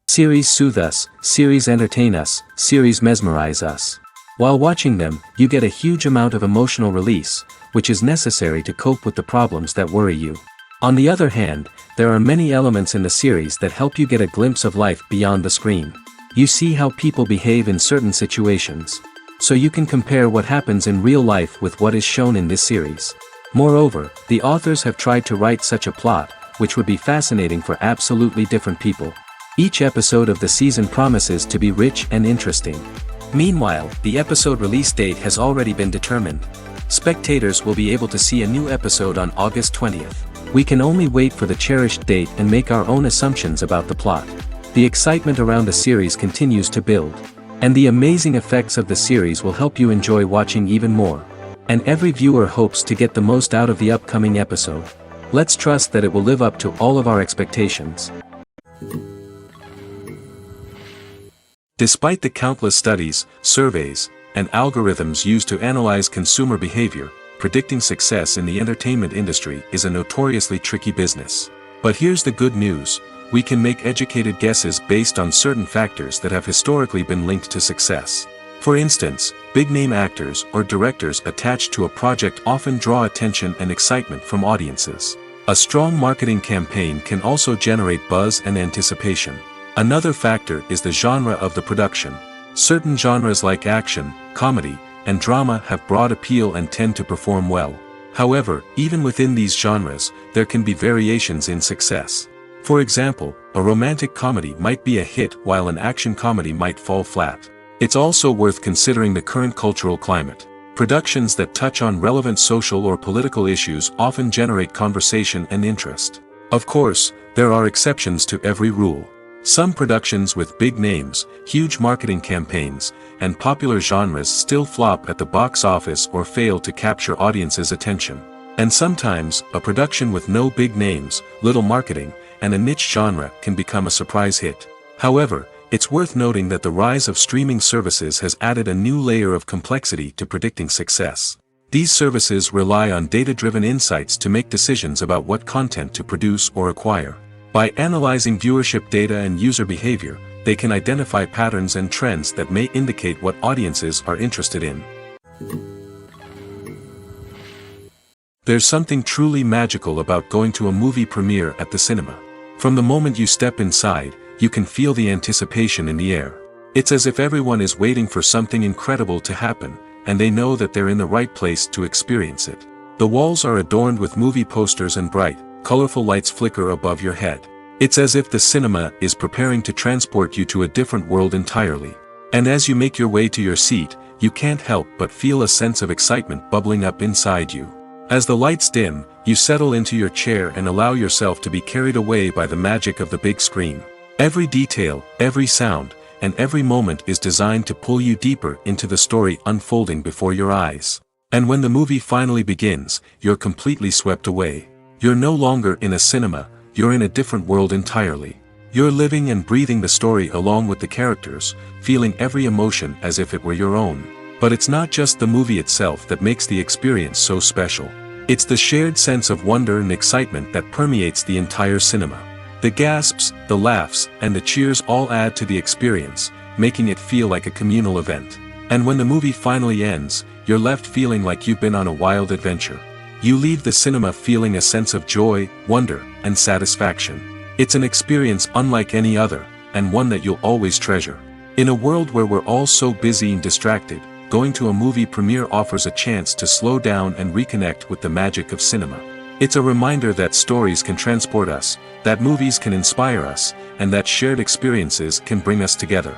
Series soothe us, series entertain us, series mesmerize us. While watching them, you get a huge amount of emotional release, which is necessary to cope with the problems that worry you. On the other hand, there are many elements in the series that help you get a glimpse of life beyond the screen. You see how people behave in certain situations. So you can compare what happens in real life with what is shown in this series. Moreover, the authors have tried to write such a plot, which would be fascinating for absolutely different people. Each episode of the season promises to be rich and interesting. Meanwhile, the episode release date has already been determined. Spectators will be able to see a new episode on August 20th. We can only wait for the cherished date and make our own assumptions about the plot. The excitement around the series continues to build. And the amazing effects of the series will help you enjoy watching even more. And every viewer hopes to get the most out of the upcoming episode. Let's trust that it will live up to all of our expectations. Despite the countless studies, surveys, and algorithms used to analyze consumer behavior, predicting success in the entertainment industry is a notoriously tricky business. But here's the good news: we can make educated guesses based on certain factors that have historically been linked to success. For instance, big-name actors or directors attached to a project often draw attention and excitement from audiences. A strong marketing campaign can also generate buzz and anticipation. Another factor is the genre of the production. Certain genres like action, comedy, and drama have broad appeal and tend to perform well. However, even within these genres, there can be variations in success. For example, a romantic comedy might be a hit while an action comedy might fall flat. It's also worth considering the current cultural climate. Productions that touch on relevant social or political issues often generate conversation and interest. Of course, there are exceptions to every rule. Some productions with big names, huge marketing campaigns, and popular genres still flop at the box office or fail to capture audiences' attention. And sometimes, a production with no big names, little marketing, and a niche genre can become a surprise hit. However, it's worth noting that the rise of streaming services has added a new layer of complexity to predicting success. These services rely on data-driven insights to make decisions about what content to produce or acquire. By analyzing viewership data and user behavior, they can identify patterns and trends that may indicate what audiences are interested in. There's something truly magical about going to a movie premiere at the cinema. From the moment you step inside, you can feel the anticipation in the air. It's as if everyone is waiting for something incredible to happen, and they know that they're in the right place to experience it. The walls are adorned with movie posters and bright, colorful lights flicker above your head. It's as if the cinema is preparing to transport you to a different world entirely. And as you make your way to your seat, you can't help but feel a sense of excitement bubbling up inside you. As the lights dim, you settle into your chair and allow yourself to be carried away by the magic of the big screen. Every detail, every sound, and every moment is designed to pull you deeper into the story unfolding before your eyes. And when the movie finally begins, you're completely swept away. You're no longer in a cinema, you're in a different world entirely. You're living and breathing the story along with the characters, feeling every emotion as if it were your own. But it's not just the movie itself that makes the experience so special. It's the shared sense of wonder and excitement that permeates the entire cinema. The gasps, the laughs, and the cheers all add to the experience, making it feel like a communal event. And when the movie finally ends, you're left feeling like you've been on a wild adventure. You leave the cinema feeling a sense of joy, wonder, and satisfaction. It's an experience unlike any other, and one that you'll always treasure. In a world where we're all so busy and distracted, going to a movie premiere offers a chance to slow down and reconnect with the magic of cinema. It's a reminder that stories can transport us, that movies can inspire us, and that shared experiences can bring us together.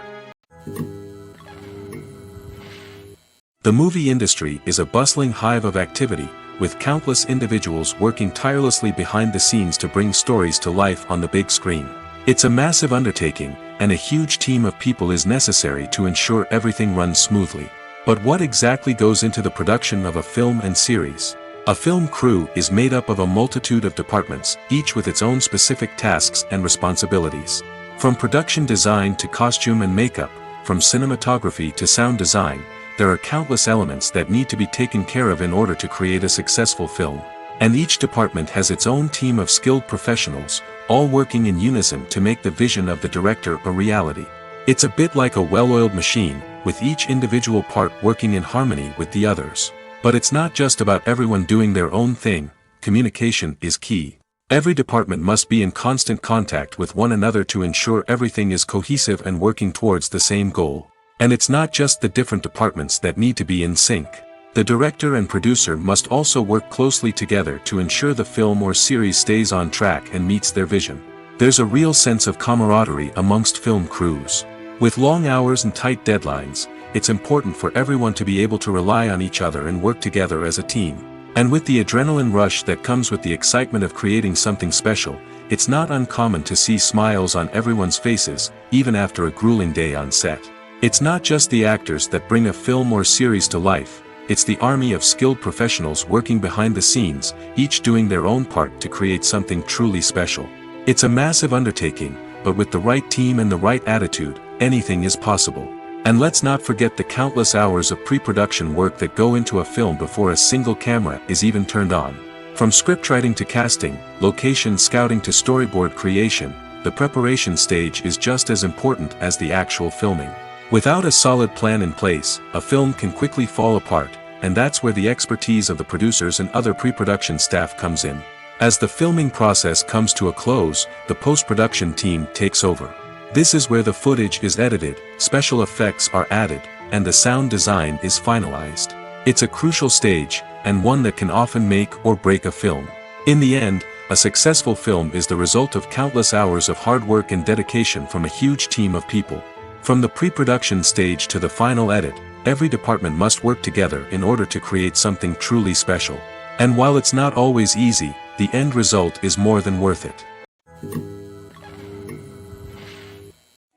The movie industry is a bustling hive of activity, with countless individuals working tirelessly behind the scenes to bring stories to life on the big screen. It's a massive undertaking, and a huge team of people is necessary to ensure everything runs smoothly. But what exactly goes into the production of a film and series? A film crew is made up of a multitude of departments, each with its own specific tasks and responsibilities. From production design to costume and makeup, from cinematography to sound design, there are countless elements that need to be taken care of in order to create a successful film. And each department has its own team of skilled professionals, all working in unison to make the vision of the director a reality. It's a bit like a well-oiled machine, with each individual part working in harmony with the others. But it's not just about everyone doing their own thing. Communication is key. Every department must be in constant contact with one another to ensure everything is cohesive and working towards the same goal. And it's not just the different departments that need to be in sync. The director and producer must also work closely together to ensure the film or series stays on track and meets their vision. There's a real sense of camaraderie amongst film crews. With long hours and tight deadlines, it's important for everyone to be able to rely on each other and work together as a team. And with the adrenaline rush that comes with the excitement of creating something special, it's not uncommon to see smiles on everyone's faces, even after a grueling day on set. It's not just the actors that bring a film or series to life, it's the army of skilled professionals working behind the scenes, each doing their own part to create something truly special. It's a massive undertaking, but with the right team and the right attitude, anything is possible. And let's not forget the countless hours of pre-production work that go into a film before a single camera is even turned on. From scriptwriting to casting, location scouting to storyboard creation, the preparation stage is just as important as the actual filming. Without a solid plan in place, a film can quickly fall apart, and that's where the expertise of the producers and other pre-production staff comes in. As the filming process comes to a close, the post-production team takes over. This is where the footage is edited, special effects are added, and the sound design is finalized. It's a crucial stage, and one that can often make or break a film. In the end, a successful film is the result of countless hours of hard work and dedication from a huge team of people. From the pre-production stage to the final edit, every department must work together in order to create something truly special. And while it's not always easy, the end result is more than worth it.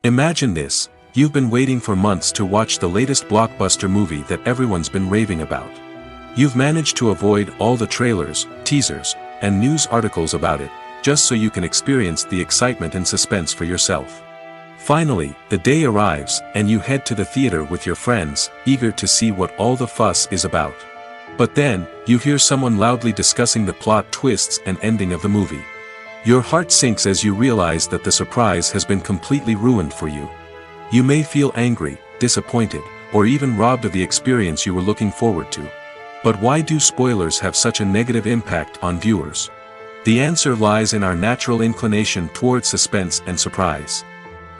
Imagine this, you've been waiting for months to watch the latest blockbuster movie that everyone's been raving about. You've managed to avoid all the trailers, teasers, and news articles about it, just so you can experience the excitement and suspense for yourself. Finally, the day arrives, and you head to the theater with your friends, eager to see what all the fuss is about. But then, you hear someone loudly discussing the plot twists and ending of the movie. Your heart sinks as you realize that the surprise has been completely ruined for you. You may feel angry, disappointed, or even robbed of the experience you were looking forward to. But why do spoilers have such a negative impact on viewers? The answer lies in our natural inclination towards suspense and surprise.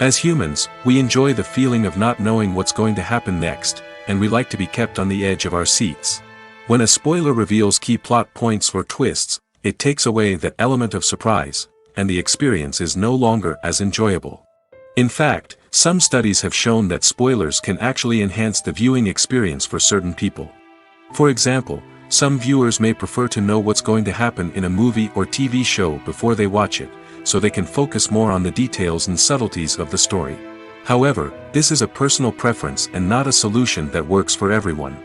As humans, we enjoy the feeling of not knowing what's going to happen next, and we like to be kept on the edge of our seats. When a spoiler reveals key plot points or twists, it takes away that element of surprise, and the experience is no longer as enjoyable. In fact, some studies have shown that spoilers can actually enhance the viewing experience for certain people. For example, some viewers may prefer to know what's going to happen in a movie or TV show before they watch it, so they can focus more on the details and subtleties of the story. However, this is a personal preference and not a solution that works for everyone.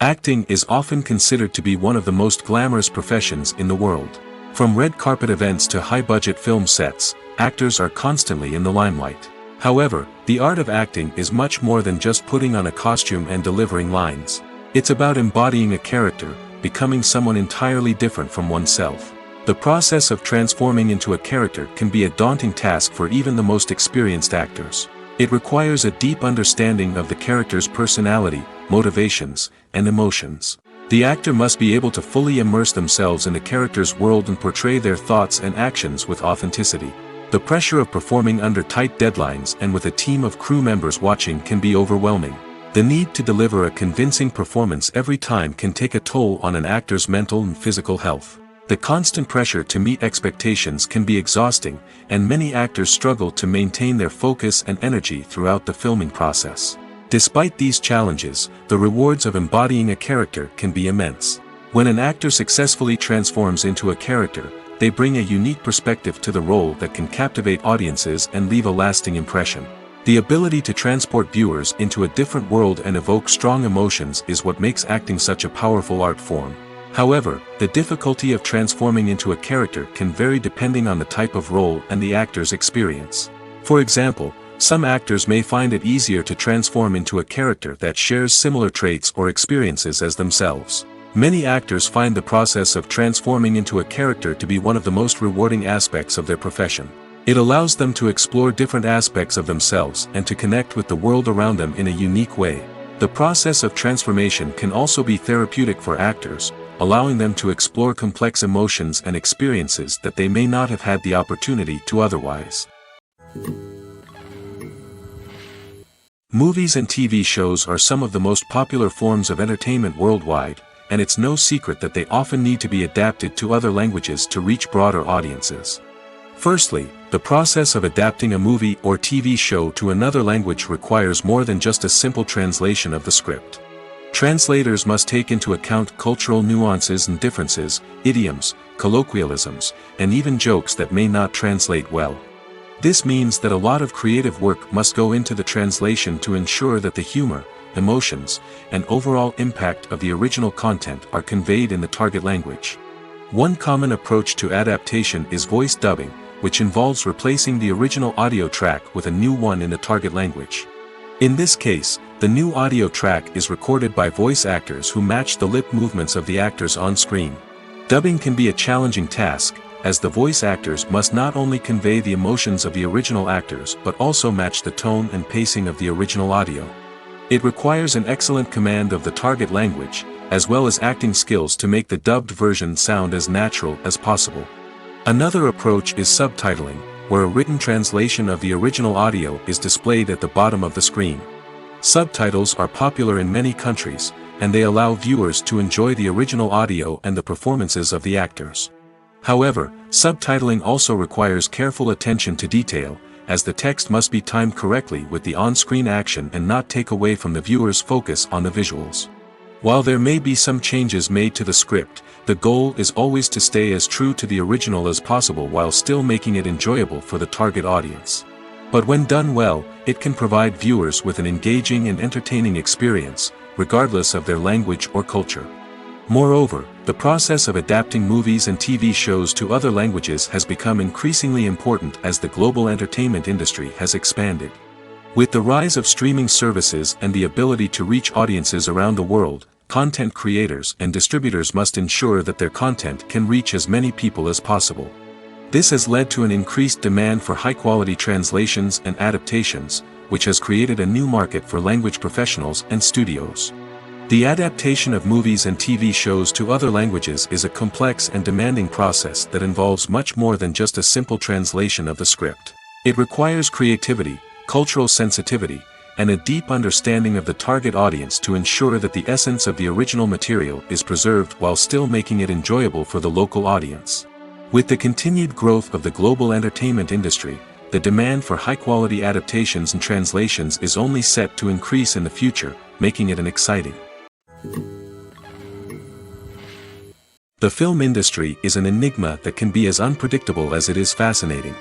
Acting is often considered to be one of the most glamorous professions in the world. From red carpet events to high-budget film sets, actors are constantly in the limelight. However, the art of acting is much more than just putting on a costume and delivering lines. It's about embodying a character, becoming someone entirely different from oneself. The process of transforming into a character can be a daunting task for even the most experienced actors. It requires a deep understanding of the character's personality, motivations, and emotions. The actor must be able to fully immerse themselves in the character's world and portray their thoughts and actions with authenticity. The pressure of performing under tight deadlines and with a team of crew members watching can be overwhelming. The need to deliver a convincing performance every time can take a toll on an actor's mental and physical health. The constant pressure to meet expectations can be exhausting, and many actors struggle to maintain their focus and energy throughout the filming process. Despite these challenges, the rewards of embodying a character can be immense. When an actor successfully transforms into a character, they bring a unique perspective to the role that can captivate audiences and leave a lasting impression. The ability to transport viewers into a different world and evoke strong emotions is what makes acting such a powerful art form. However, the difficulty of transforming into a character can vary depending on the type of role and the actor's experience. For example, some actors may find it easier to transform into a character that shares similar traits or experiences as themselves. Many actors find the process of transforming into a character to be one of the most rewarding aspects of their profession. It allows them to explore different aspects of themselves and to connect with the world around them in a unique way. The process of transformation can also be therapeutic for actors, allowing them to explore complex emotions and experiences that they may not have had the opportunity to otherwise. Movies and TV shows are some of the most popular forms of entertainment worldwide, and it's no secret that they often need to be adapted to other languages to reach broader audiences. Firstly, the process of adapting a movie or TV show to another language requires more than just a simple translation of the script. Translators must take into account cultural nuances and differences, idioms, colloquialisms, and even jokes that may not translate well. This means that a lot of creative work must go into the translation to ensure that the humor, emotions, and overall impact of the original content are conveyed in the target language. One common approach to adaptation is voice dubbing, which involves replacing the original audio track with a new one in the target language. In this case, the new audio track is recorded by voice actors who match the lip movements of the actors on screen. Dubbing can be a challenging task, as the voice actors must not only convey the emotions of the original actors but also match the tone and pacing of the original audio. It requires an excellent command of the target language, as well as acting skills to make the dubbed version sound as natural as possible. Another approach is subtitling, where a written translation of the original audio is displayed at the bottom of the screen. Subtitles are popular in many countries, and they allow viewers to enjoy the original audio and the performances of the actors. However, subtitling also requires careful attention to detail, as the text must be timed correctly with the on-screen action and not take away from the viewer's focus on the visuals. While there may be some changes made to the script, the goal is always to stay as true to the original as possible while still making it enjoyable for the target audience. But when done well, it can provide viewers with an engaging and entertaining experience, regardless of their language or culture. Moreover, the process of adapting movies and TV shows to other languages has become increasingly important as the global entertainment industry has expanded. With the rise of streaming services and the ability to reach audiences around the world, content creators and distributors must ensure that their content can reach as many people as possible. This has led to an increased demand for high-quality translations and adaptations, which has created a new market for language professionals and studios. The adaptation of movies and TV shows to other languages is a complex and demanding process that involves much more than just a simple translation of the script. It requires creativity, cultural sensitivity, and a deep understanding of the target audience to ensure that the essence of the original material is preserved while still making it enjoyable for the local audience. With the continued growth of the global entertainment industry, the demand for high-quality adaptations and translations is only set to increase in the future, making it an exciting. The film industry is an enigma that can be as unpredictable as it is fascinating.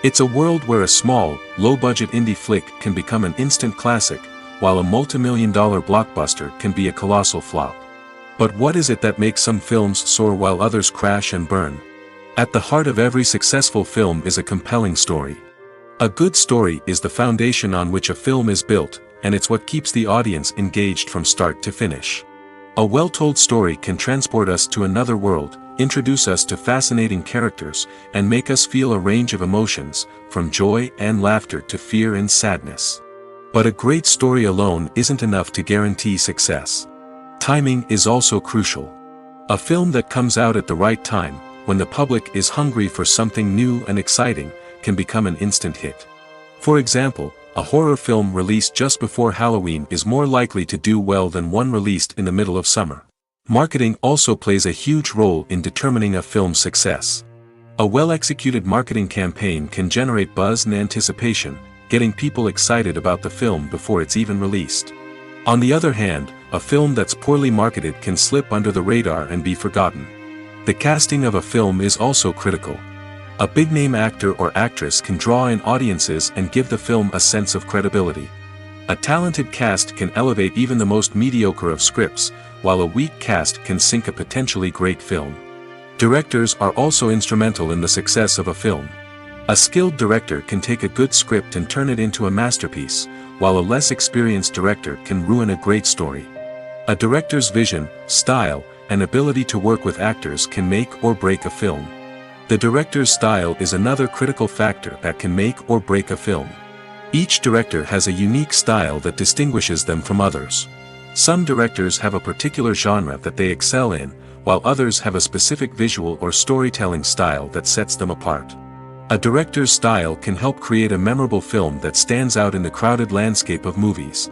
It's a world where a small, low-budget indie flick can become an instant classic, while a multi-million-dollar blockbuster can be a colossal flop. But what is it that makes some films soar while others crash and burn? At the heart of every successful film is a compelling story. A good story is the foundation on which a film is built, and it's what keeps the audience engaged from start to finish. A well-told story can transport us to another world, introduce us to fascinating characters, and make us feel a range of emotions, from joy and laughter to fear and sadness. But a great story alone isn't enough to guarantee success. Timing is also crucial. A film that comes out at the right time, when the public is hungry for something new and exciting, can become an instant hit. For example, a horror film released just before Halloween is more likely to do well than one released in the middle of summer. Marketing also plays a huge role in determining a film's success. A well-executed marketing campaign can generate buzz and anticipation, getting people excited about the film before it's even released. On the other hand, a film that's poorly marketed can slip under the radar and be forgotten. The casting of a film is also critical. A big-name actor or actress can draw in audiences and give the film a sense of credibility. A talented cast can elevate even the most mediocre of scripts, while a weak cast can sink a potentially great film. Directors are also instrumental in the success of a film. A skilled director can take a good script and turn it into a masterpiece, while a less experienced director can ruin a great story. A director's vision, style, and ability to work with actors can make or break a film. The director's style is another critical factor that can make or break a film. Each director has a unique style that distinguishes them from others. Some directors have a particular genre that they excel in, while others have a specific visual or storytelling style that sets them apart. A director's style can help create a memorable film that stands out in the crowded landscape of movies.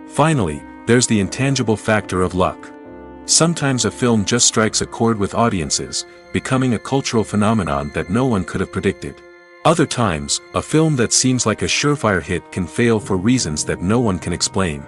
Finally, there's the intangible factor of luck. Sometimes a film just strikes a chord with audiences, becoming a cultural phenomenon that no one could have predicted. Other times, a film that seems like a surefire hit can fail for reasons that no one can explain.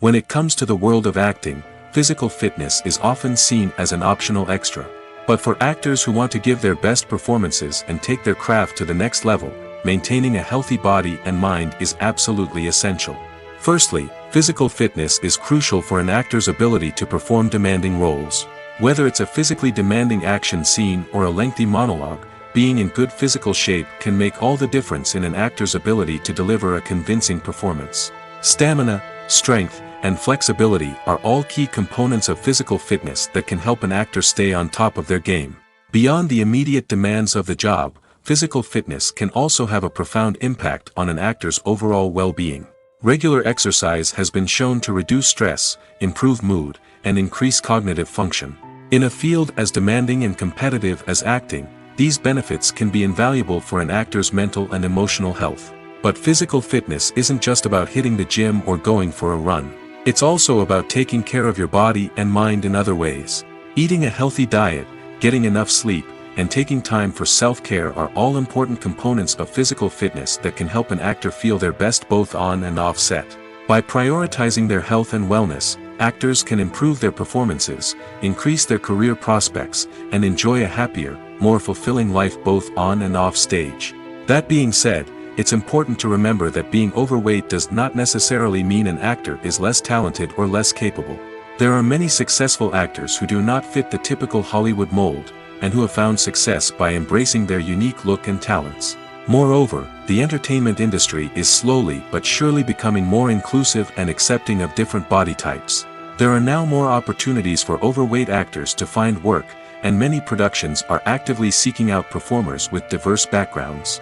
When it comes to the world of acting, physical fitness is often seen as an optional extra. But for actors who want to give their best performances and take their craft to the next level, maintaining a healthy body and mind is absolutely essential. Firstly, physical fitness is crucial for an actor's ability to perform demanding roles. Whether it's a physically demanding action scene or a lengthy monologue, being in good physical shape can make all the difference in an actor's ability to deliver a convincing performance. Stamina, strength, and flexibility are all key components of physical fitness that can help an actor stay on top of their game. Beyond the immediate demands of the job, physical fitness can also have a profound impact on an actor's overall well-being. Regular exercise has been shown to reduce stress, improve mood, and increase cognitive function. In a field as demanding and competitive as acting, these benefits can be invaluable for an actor's mental and emotional health. But physical fitness isn't just about hitting the gym or going for a run. It's also about taking care of your body and mind in other ways. Eating a healthy diet, getting enough sleep, and taking time for self-care are all important components of physical fitness that can help an actor feel their best both on and off set. By prioritizing their health and wellness, actors can improve their performances, increase their career prospects, and enjoy a happier, more fulfilling life both on and off stage. That being said, it's important to remember that being overweight does not necessarily mean an actor is less talented or less capable. There are many successful actors who do not fit the typical Hollywood mold, and who have found success by embracing their unique look and talents. Moreover, the entertainment industry is slowly but surely becoming more inclusive and accepting of different body types. There are now more opportunities for overweight actors to find work, and many productions are actively seeking out performers with diverse backgrounds.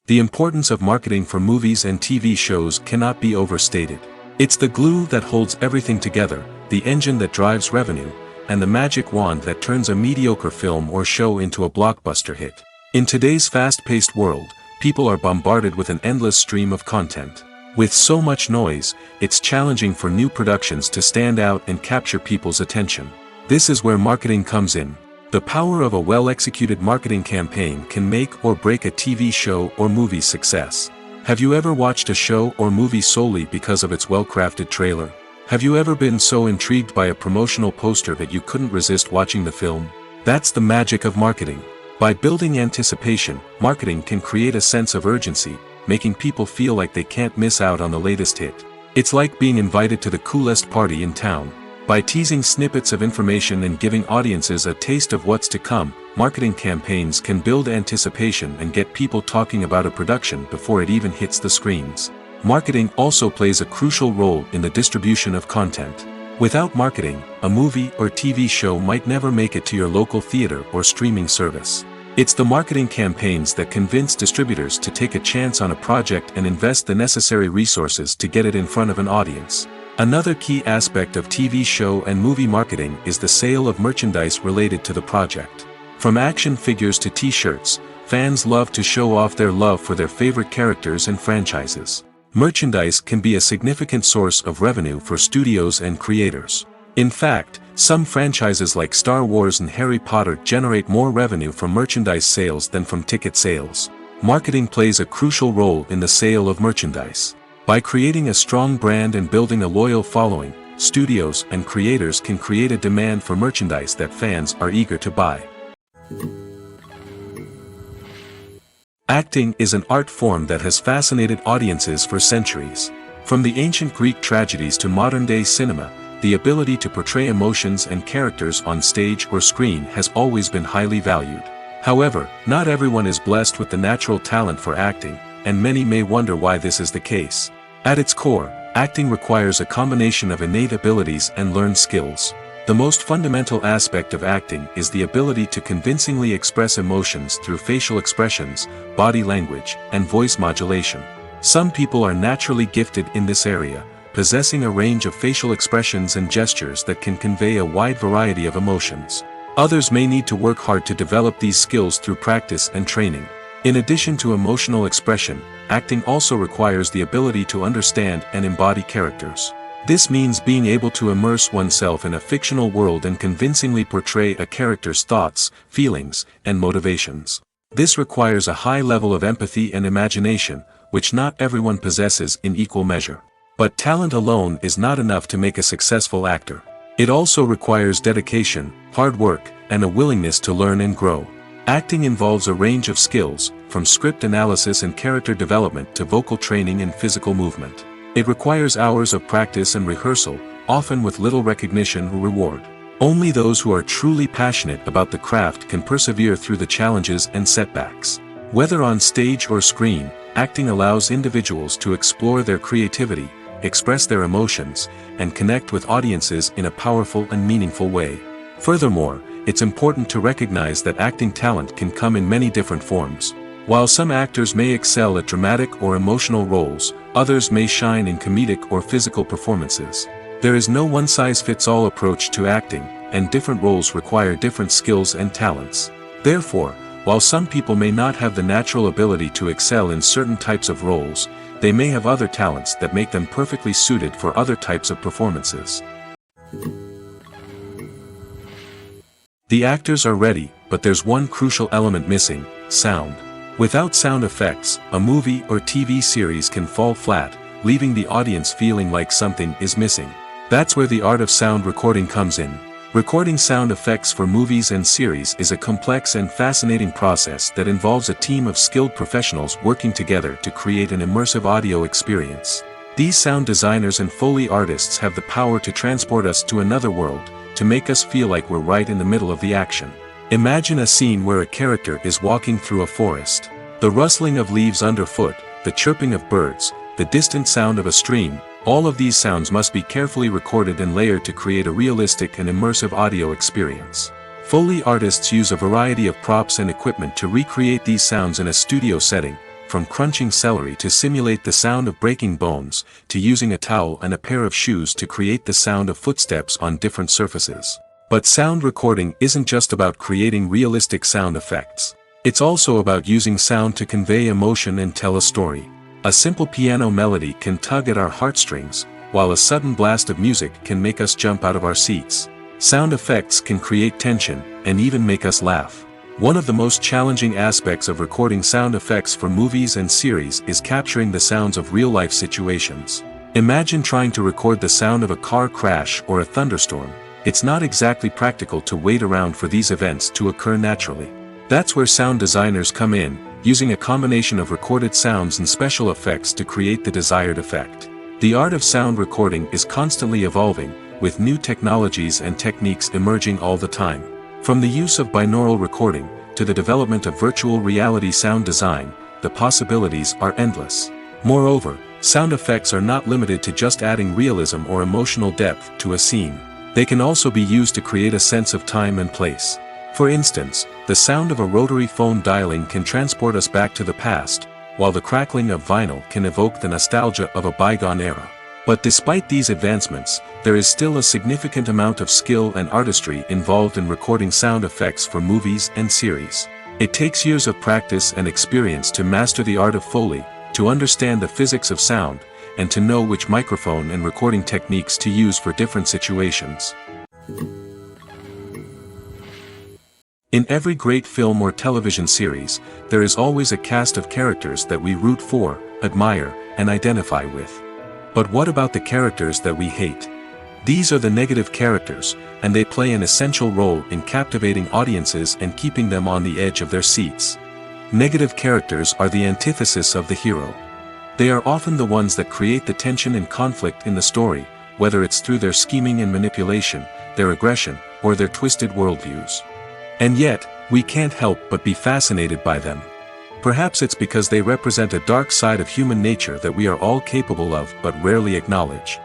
The importance of marketing for movies and TV shows cannot be overstated. It's the glue that holds everything together, the engine that drives revenue, and the magic wand that turns a mediocre film or show into a blockbuster hit. In today's fast-paced world, people are bombarded with an endless stream of content. With so much noise, it's challenging for new productions to stand out and capture people's attention. This is where marketing comes in. The power of a well-executed marketing campaign can make or break a TV show or movie's success. Have you ever watched a show or movie solely because of its well-crafted trailer? Have you ever been so intrigued by a promotional poster that you couldn't resist watching the film? That's the magic of marketing. By building anticipation, marketing can create a sense of urgency, making people feel like they can't miss out on the latest hit. It's like being invited to the coolest party in town. By teasing snippets of information and giving audiences a taste of what's to come, marketing campaigns can build anticipation and get people talking about a production before it even hits the screens. Marketing also plays a crucial role in the distribution of content. Without marketing, a movie or TV show might never make it to your local theater or streaming service. It's the marketing campaigns that convince distributors to take a chance on a project and invest the necessary resources to get it in front of an audience. Another key aspect of TV show and movie marketing is the sale of merchandise related to the project. From action figures to t-shirts, fans love to show off their love for their favorite characters and franchises. Merchandise can be a significant source of revenue for studios and creators. In fact, some franchises like Star Wars and Harry Potter generate more revenue from merchandise sales than from ticket sales. Marketing plays a crucial role in the sale of merchandise. By creating a strong brand and building a loyal following, studios and creators can create a demand for merchandise that fans are eager to buy. Acting is an art form that has fascinated audiences for centuries. From the ancient Greek tragedies to modern-day cinema, the ability to portray emotions and characters on stage or screen has always been highly valued. However, not everyone is blessed with the natural talent for acting, and many may wonder why this is the case. At its core, acting requires a combination of innate abilities and learned skills. The most fundamental aspect of acting is the ability to convincingly express emotions through facial expressions, body language, and voice modulation. Some people are naturally gifted in this area, possessing a range of facial expressions and gestures that can convey a wide variety of emotions. Others may need to work hard to develop these skills through practice and training. In addition to emotional expression, acting also requires the ability to understand and embody characters. This means being able to immerse oneself in a fictional world and convincingly portray a character's thoughts, feelings, and motivations. This requires a high level of empathy and imagination, which not everyone possesses in equal measure. But talent alone is not enough to make a successful actor. It also requires dedication, hard work, and a willingness to learn and grow. Acting involves a range of skills, from script analysis and character development to vocal training and physical movement. It requires hours of practice and rehearsal, often with little recognition or reward. Only those who are truly passionate about the craft can persevere through the challenges and setbacks. Whether on stage or screen, acting allows individuals to explore their creativity, express their emotions, and connect with audiences in a powerful and meaningful way. Furthermore, it's important to recognize that acting talent can come in many different forms. While some actors may excel at dramatic or emotional roles, others may shine in comedic or physical performances. There is no one-size-fits-all approach to acting, and different roles require different skills and talents. Therefore, while some people may not have the natural ability to excel in certain types of roles, they may have other talents that make them perfectly suited for other types of performances. The actors are ready, but there's one crucial element missing: sound. Without sound effects, a movie or TV series can fall flat, leaving the audience feeling like something is missing. That's where the art of sound recording comes in. Recording sound effects for movies and series is a complex and fascinating process that involves a team of skilled professionals working together to create an immersive audio experience. These sound designers and Foley artists have the power to transport us to another world, to make us feel like we're right in the middle of the action. Imagine a scene where a character is walking through a forest. The rustling of leaves underfoot, the chirping of birds, the distant sound of a stream, all of these sounds must be carefully recorded and layered to create a realistic and immersive audio experience. Foley artists use a variety of props and equipment to recreate these sounds in a studio setting, from crunching celery to simulate the sound of breaking bones, to using a towel and a pair of shoes to create the sound of footsteps on different surfaces. But sound recording isn't just about creating realistic sound effects. It's also about using sound to convey emotion and tell a story. A simple piano melody can tug at our heartstrings, while a sudden blast of music can make us jump out of our seats. Sound effects can create tension, and even make us laugh. One of the most challenging aspects of recording sound effects for movies and series is capturing the sounds of real-life situations. Imagine trying to record the sound of a car crash or a thunderstorm. It's not exactly practical to wait around for these events to occur naturally. That's where sound designers come in, using a combination of recorded sounds and special effects to create the desired effect. The art of sound recording is constantly evolving, with new technologies and techniques emerging all the time. From the use of binaural recording, to the development of virtual reality sound design, the possibilities are endless. Moreover, sound effects are not limited to just adding realism or emotional depth to a scene. They can also be used to create a sense of time and place. For instance, the sound of a rotary phone dialing can transport us back to the past, while the crackling of vinyl can evoke the nostalgia of a bygone era. But despite these advancements, there is still a significant amount of skill and artistry involved in recording sound effects for movies and series. It takes years of practice and experience to master the art of Foley, to understand the physics of sound, and to know which microphone and recording techniques to use for different situations. In every great film or television series, there is always a cast of characters that we root for, admire, and identify with. But what about the characters that we hate? These are the negative characters, and they play an essential role in captivating audiences and keeping them on the edge of their seats. Negative characters are the antithesis of the hero. They are often the ones that create the tension and conflict in the story, whether it's through their scheming and manipulation, their aggression, or their twisted worldviews. And yet, we can't help but be fascinated by them. Perhaps it's because they represent a dark side of human nature that we are all capable of but rarely acknowledge.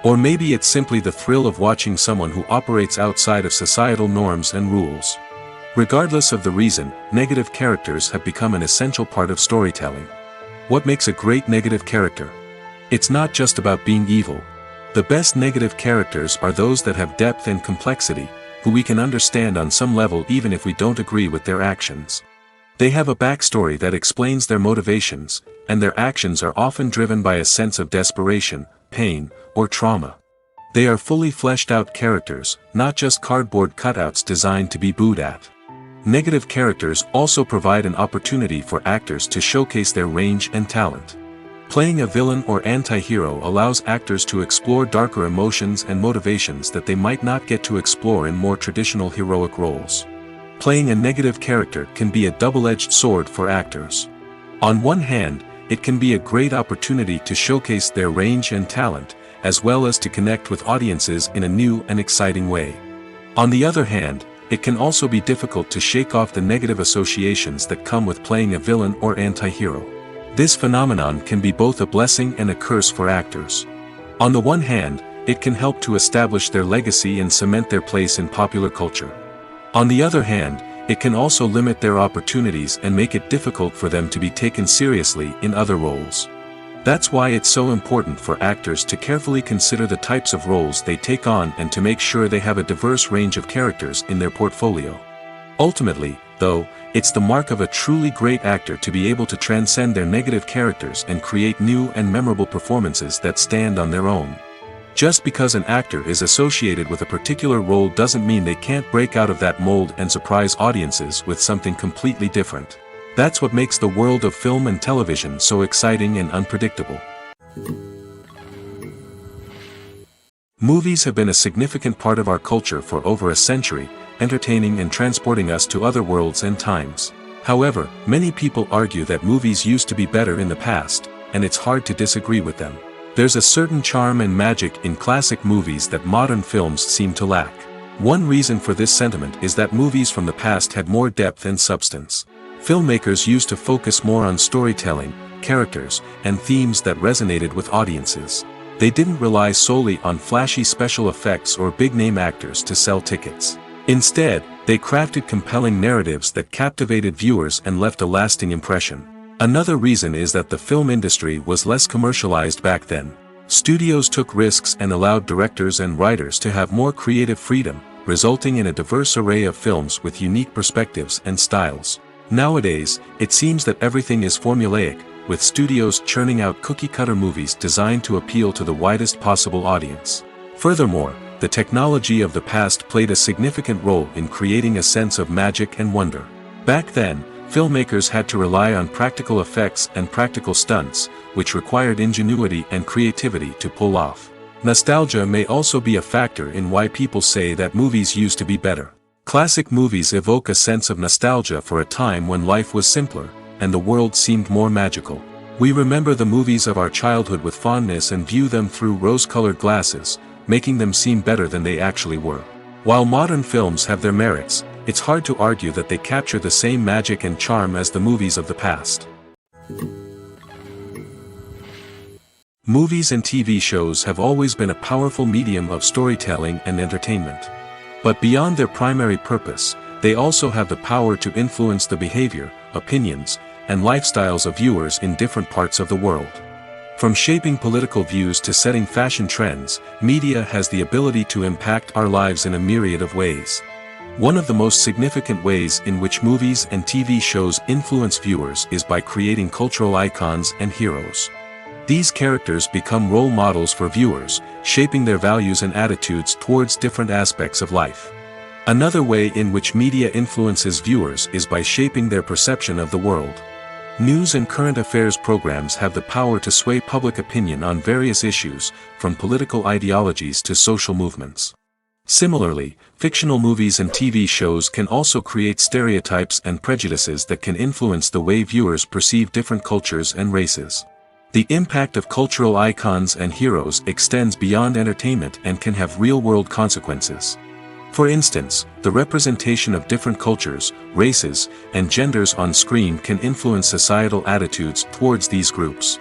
Or maybe it's simply the thrill of watching someone who operates outside of societal norms and rules. Regardless of the reason, negative characters have become an essential part of storytelling. What makes a great negative character? It's not just about being evil. The best negative characters are those that have depth and complexity, who we can understand on some level even if we don't agree with their actions. They have a backstory that explains their motivations, and their actions are often driven by a sense of desperation, pain, or trauma. They are fully fleshed out characters, not just cardboard cutouts designed to be booed at. Negative characters also provide an opportunity for actors to showcase their range and talent. Playing a villain or anti-hero allows actors to explore darker emotions and motivations that they might not get to explore in more traditional heroic roles. Playing a negative character can be a double-edged sword for actors. On one hand, it can be a great opportunity to showcase their range and talent, as well as to connect with audiences in a new and exciting way. On the other hand, it can also be difficult to shake off the negative associations that come with playing a villain or anti-hero. This phenomenon can be both a blessing and a curse for actors. On the one hand, it can help to establish their legacy and cement their place in popular culture. On the other hand, it can also limit their opportunities and make it difficult for them to be taken seriously in other roles. That's why it's so important for actors to carefully consider the types of roles they take on and to make sure they have a diverse range of characters in their portfolio. Ultimately, though, it's the mark of a truly great actor to be able to transcend their negative characters and create new and memorable performances that stand on their own. Just because an actor is associated with a particular role doesn't mean they can't break out of that mold and surprise audiences with something completely different. That's what makes the world of film and television so exciting and unpredictable. Movies have been a significant part of our culture for over a century, entertaining and transporting us to other worlds and times. However, many people argue that movies used to be better in the past, and it's hard to disagree with them. There's a certain charm and magic in classic movies that modern films seem to lack. One reason for this sentiment is that movies from the past had more depth and substance. Filmmakers used to focus more on storytelling, characters, and themes that resonated with audiences. They didn't rely solely on flashy special effects or big-name actors to sell tickets. Instead, they crafted compelling narratives that captivated viewers and left a lasting impression. Another reason is that the film industry was less commercialized back then. Studios took risks and allowed directors and writers to have more creative freedom, resulting in a diverse array of films with unique perspectives and styles. Nowadays, it seems that everything is formulaic, with studios churning out cookie-cutter movies designed to appeal to the widest possible audience. Furthermore, the technology of the past played a significant role in creating a sense of magic and wonder. Back then, filmmakers had to rely on practical effects and practical stunts, which required ingenuity and creativity to pull off. Nostalgia may also be a factor in why people say that movies used to be better. Classic movies evoke a sense of nostalgia for a time when life was simpler, and the world seemed more magical. We remember the movies of our childhood with fondness and view them through rose-colored glasses, making them seem better than they actually were. While modern films have their merits, it's hard to argue that they capture the same magic and charm as the movies of the past. Movies and TV shows have always been a powerful medium of storytelling and entertainment. But beyond their primary purpose, they also have the power to influence the behavior, opinions, and lifestyles of viewers in different parts of the world. From shaping political views to setting fashion trends, media has the ability to impact our lives in a myriad of ways. One of the most significant ways in which movies and TV shows influence viewers is by creating cultural icons and heroes. These characters become role models for viewers, shaping their values and attitudes towards different aspects of life. Another way in which media influences viewers is by shaping their perception of the world. News and current affairs programs have the power to sway public opinion on various issues, from political ideologies to social movements. Similarly, fictional movies and TV shows can also create stereotypes and prejudices that can influence the way viewers perceive different cultures and races. The impact of cultural icons and heroes extends beyond entertainment and can have real-world consequences. For instance, the representation of different cultures, races, and genders on screen can influence societal attitudes towards these groups.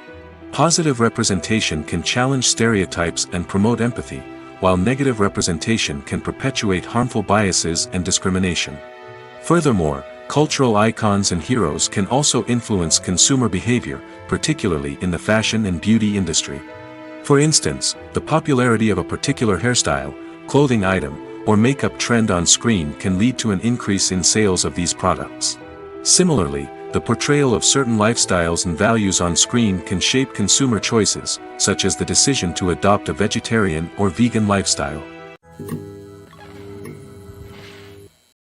Positive representation can challenge stereotypes and promote empathy, while negative representation can perpetuate harmful biases and discrimination. Furthermore, cultural icons and heroes can also influence consumer behavior, particularly in the fashion and beauty industry. For instance, the popularity of a particular hairstyle, clothing item, or makeup trend on screen can lead to an increase in sales of these products. Similarly, the portrayal of certain lifestyles and values on screen can shape consumer choices, such as the decision to adopt a vegetarian or vegan lifestyle.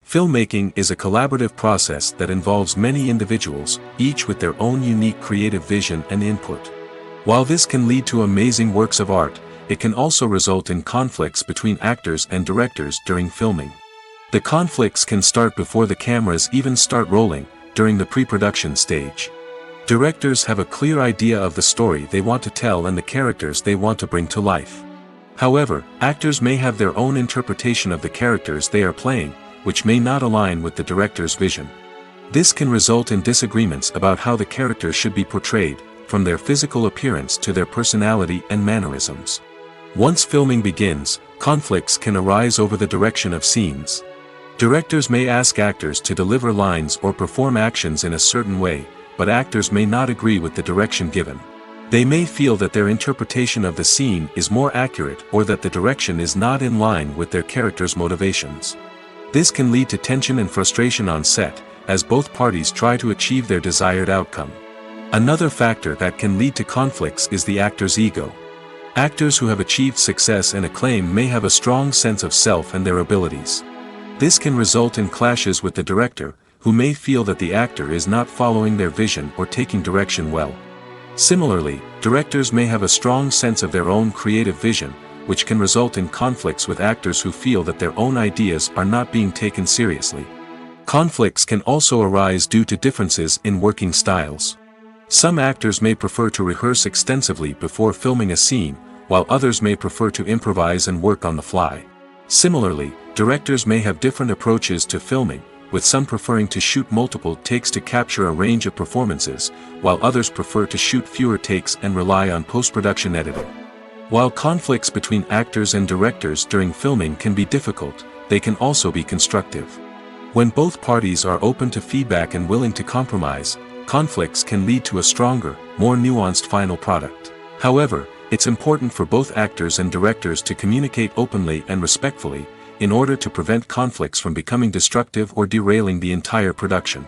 Filmmaking is a collaborative process that involves many individuals, each with their own unique creative vision and input. While this can lead to amazing works of art, it can also result in conflicts between actors and directors during filming. The conflicts can start before the cameras even start rolling, during the pre-production stage. Directors have a clear idea of the story they want to tell and the characters they want to bring to life. However, actors may have their own interpretation of the characters they are playing, which may not align with the director's vision. This can result in disagreements about how the characters should be portrayed, from their physical appearance to their personality and mannerisms. Once filming begins, conflicts can arise over the direction of scenes. Directors may ask actors to deliver lines or perform actions in a certain way, but actors may not agree with the direction given. They may feel that their interpretation of the scene is more accurate or that the direction is not in line with their character's motivations. This can lead to tension and frustration on set, as both parties try to achieve their desired outcome. Another factor that can lead to conflicts is the actor's ego. Actors who have achieved success and acclaim may have a strong sense of self and their abilities. This can result in clashes with the director, who may feel that the actor is not following their vision or taking direction well. Similarly, directors may have a strong sense of their own creative vision, which can result in conflicts with actors who feel that their own ideas are not being taken seriously. Conflicts can also arise due to differences in working styles. Some actors may prefer to rehearse extensively before filming a scene, while others may prefer to improvise and work on the fly. Similarly, directors may have different approaches to filming, with some preferring to shoot multiple takes to capture a range of performances, while others prefer to shoot fewer takes and rely on post-production editing. While conflicts between actors and directors during filming can be difficult, they can also be constructive. When both parties are open to feedback and willing to compromise, conflicts can lead to a stronger, more nuanced final product. However, it's important for both actors and directors to communicate openly and respectfully, in order to prevent conflicts from becoming destructive or derailing the entire production.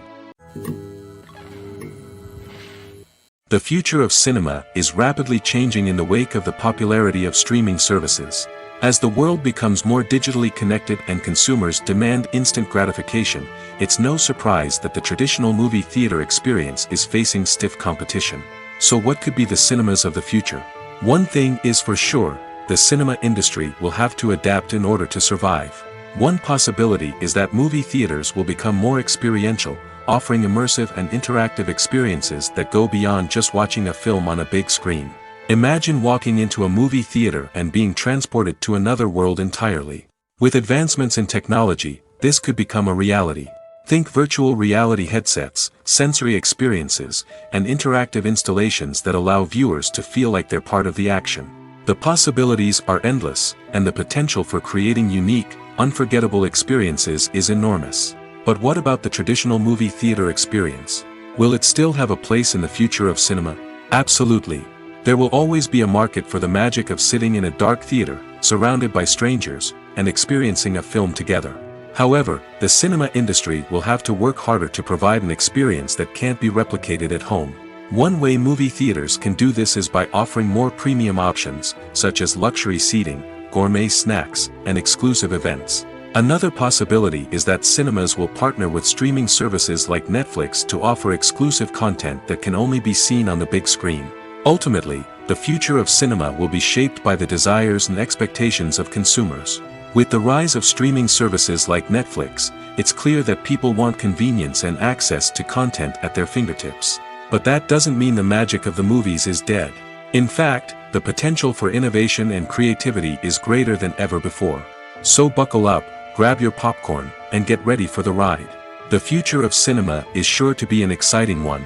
The future of cinema is rapidly changing in the wake of the popularity of streaming services. As the world becomes more digitally connected and consumers demand instant gratification, it's no surprise that the traditional movie theater experience is facing stiff competition. So what could be the cinemas of the future? One thing is for sure, the cinema industry will have to adapt in order to survive. One possibility is that movie theaters will become more experiential, offering immersive and interactive experiences that go beyond just watching a film on a big screen. Imagine walking into a movie theater and being transported to another world entirely. With advancements in technology, this could become a reality. Think virtual reality headsets, sensory experiences, and interactive installations that allow viewers to feel like they're part of the action. The possibilities are endless, and the potential for creating unique, unforgettable experiences is enormous. But what about the traditional movie theater experience? Will it still have a place in the future of cinema? Absolutely. There will always be a market for the magic of sitting in a dark theater, surrounded by strangers, and experiencing a film together. However, the cinema industry will have to work harder to provide an experience that can't be replicated at home. One way movie theaters can do this is by offering more premium options, such as luxury seating, gourmet snacks, and exclusive events. Another possibility is that cinemas will partner with streaming services like Netflix to offer exclusive content that can only be seen on the big screen. Ultimately, the future of cinema will be shaped by the desires and expectations of consumers. With the rise of streaming services like Netflix, it's clear that people want convenience and access to content at their fingertips. But that doesn't mean the magic of the movies is dead. In fact, the potential for innovation and creativity is greater than ever before. So buckle up, grab your popcorn, and get ready for the ride. The future of cinema is sure to be an exciting one.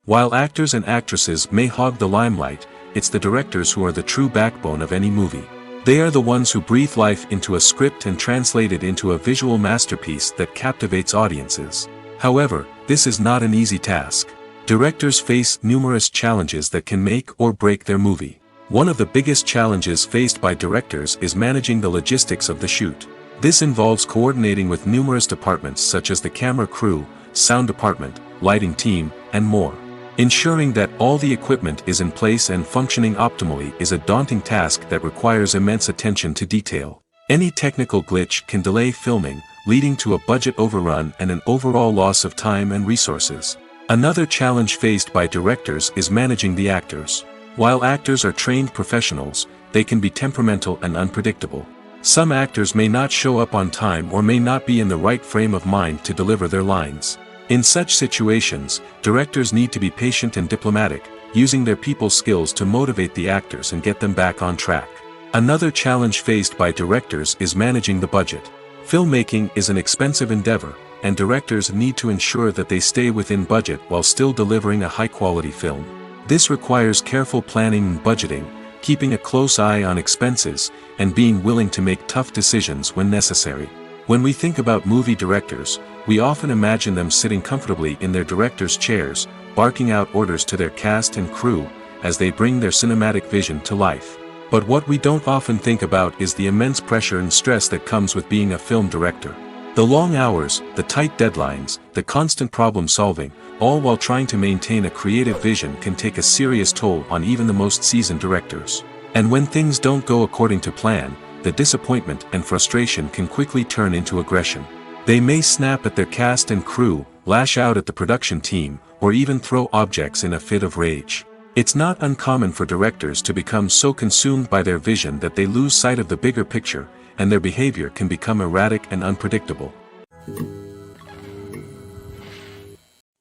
While actors and actresses may hog the limelight, it's the directors who are the true backbone of any movie. They are the ones who breathe life into a script and translate it into a visual masterpiece that captivates audiences. However, this is not an easy task. Directors face numerous challenges that can make or break their movie. One of the biggest challenges faced by directors is managing the logistics of the shoot. This involves coordinating with numerous departments such as the camera crew, sound department, lighting team, and more. Ensuring that all the equipment is in place and functioning optimally is a daunting task that requires immense attention to detail. Any technical glitch can delay filming, leading to a budget overrun and an overall loss of time and resources. Another challenge faced by directors is managing the actors. While actors are trained professionals, they can be temperamental and unpredictable. Some actors may not show up on time or may not be in the right frame of mind to deliver their lines. In such situations, directors need to be patient and diplomatic, using their people skills to motivate the actors and get them back on track. Another challenge faced by directors is managing the budget. Filmmaking is an expensive endeavor, and directors need to ensure that they stay within budget while still delivering a high-quality film. This requires careful planning and budgeting, keeping a close eye on expenses, and being willing to make tough decisions when necessary. When we think about movie directors, we often imagine them sitting comfortably in their director's chairs, barking out orders to their cast and crew, as they bring their cinematic vision to life. But what we don't often think about is the immense pressure and stress that comes with being a film director. The long hours, the tight deadlines, the constant problem solving, all while trying to maintain a creative vision can take a serious toll on even the most seasoned directors. And when things don't go according to plan, the disappointment and frustration can quickly turn into aggression. They may snap at their cast and crew, lash out at the production team, or even throw objects in a fit of rage. It's not uncommon for directors to become so consumed by their vision that they lose sight of the bigger picture, and their behavior can become erratic and unpredictable.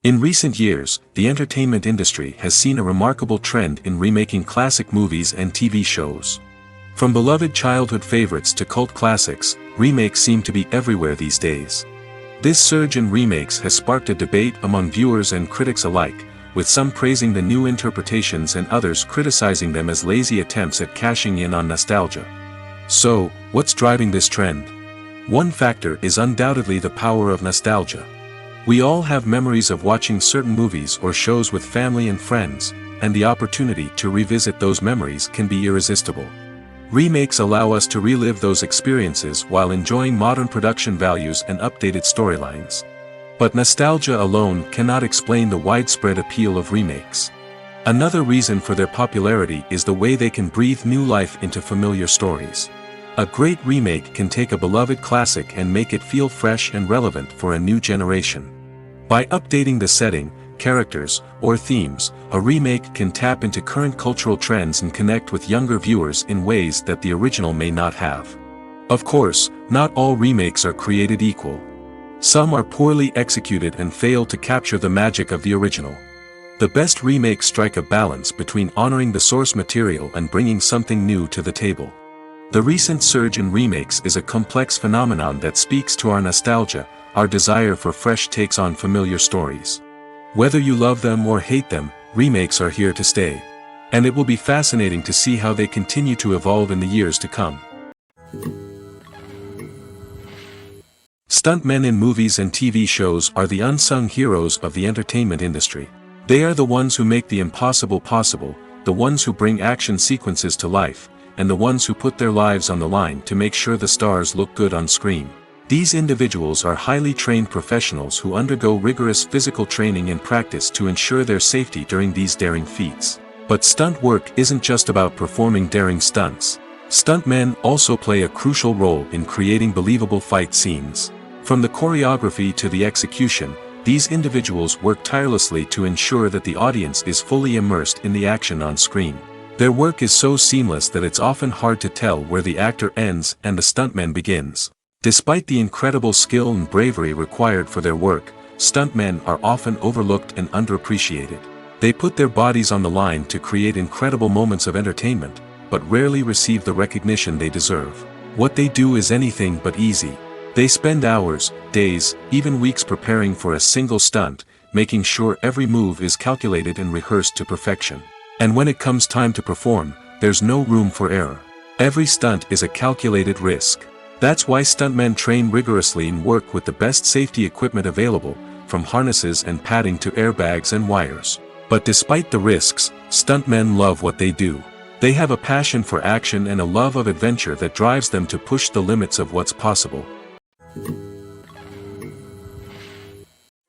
In recent years, the entertainment industry has seen a remarkable trend in remaking classic movies and TV shows. From beloved childhood favorites to cult classics, remakes seem to be everywhere these days. This surge in remakes has sparked a debate among viewers and critics alike, with some praising the new interpretations and others criticizing them as lazy attempts at cashing in on nostalgia. So, what's driving this trend? One factor is undoubtedly the power of nostalgia. We all have memories of watching certain movies or shows with family and friends, and the opportunity to revisit those memories can be irresistible. Remakes allow us to relive those experiences while enjoying modern production values and updated storylines. But nostalgia alone cannot explain the widespread appeal of remakes. Another reason for their popularity is the way they can breathe new life into familiar stories. A great remake can take a beloved classic and make it feel fresh and relevant for a new generation. By updating the setting, characters, or themes, a remake can tap into current cultural trends and connect with younger viewers in ways that the original may not have. Of course, not all remakes are created equal. Some are poorly executed and fail to capture the magic of the original. The best remakes strike a balance between honoring the source material and bringing something new to the table. The recent surge in remakes is a complex phenomenon that speaks to our nostalgia, our desire for fresh takes on familiar stories. Whether you love them or hate them, remakes are here to stay. And it will be fascinating to see how they continue to evolve in the years to come. Stuntmen in movies and TV shows are the unsung heroes of the entertainment industry. They are the ones who make the impossible possible, the ones who bring action sequences to life, and the ones who put their lives on the line to make sure the stars look good on screen. These individuals are highly trained professionals who undergo rigorous physical training and practice to ensure their safety during these daring feats. But stunt work isn't just about performing daring stunts. Stuntmen also play a crucial role in creating believable fight scenes. From the choreography to the execution, these individuals work tirelessly to ensure that the audience is fully immersed in the action on screen. Their work is so seamless that it's often hard to tell where the actor ends and the stuntman begins. Despite the incredible skill and bravery required for their work, stuntmen are often overlooked and underappreciated. They put their bodies on the line to create incredible moments of entertainment, but rarely receive the recognition they deserve. What they do is anything but easy. They spend hours, days, even weeks preparing for a single stunt, making sure every move is calculated and rehearsed to perfection. And when it comes time to perform, there's no room for error. Every stunt is a calculated risk. That's why stuntmen train rigorously and work with the best safety equipment available, from harnesses and padding to airbags and wires. But despite the risks, stuntmen love what they do. They have a passion for action and a love of adventure that drives them to push the limits of what's possible.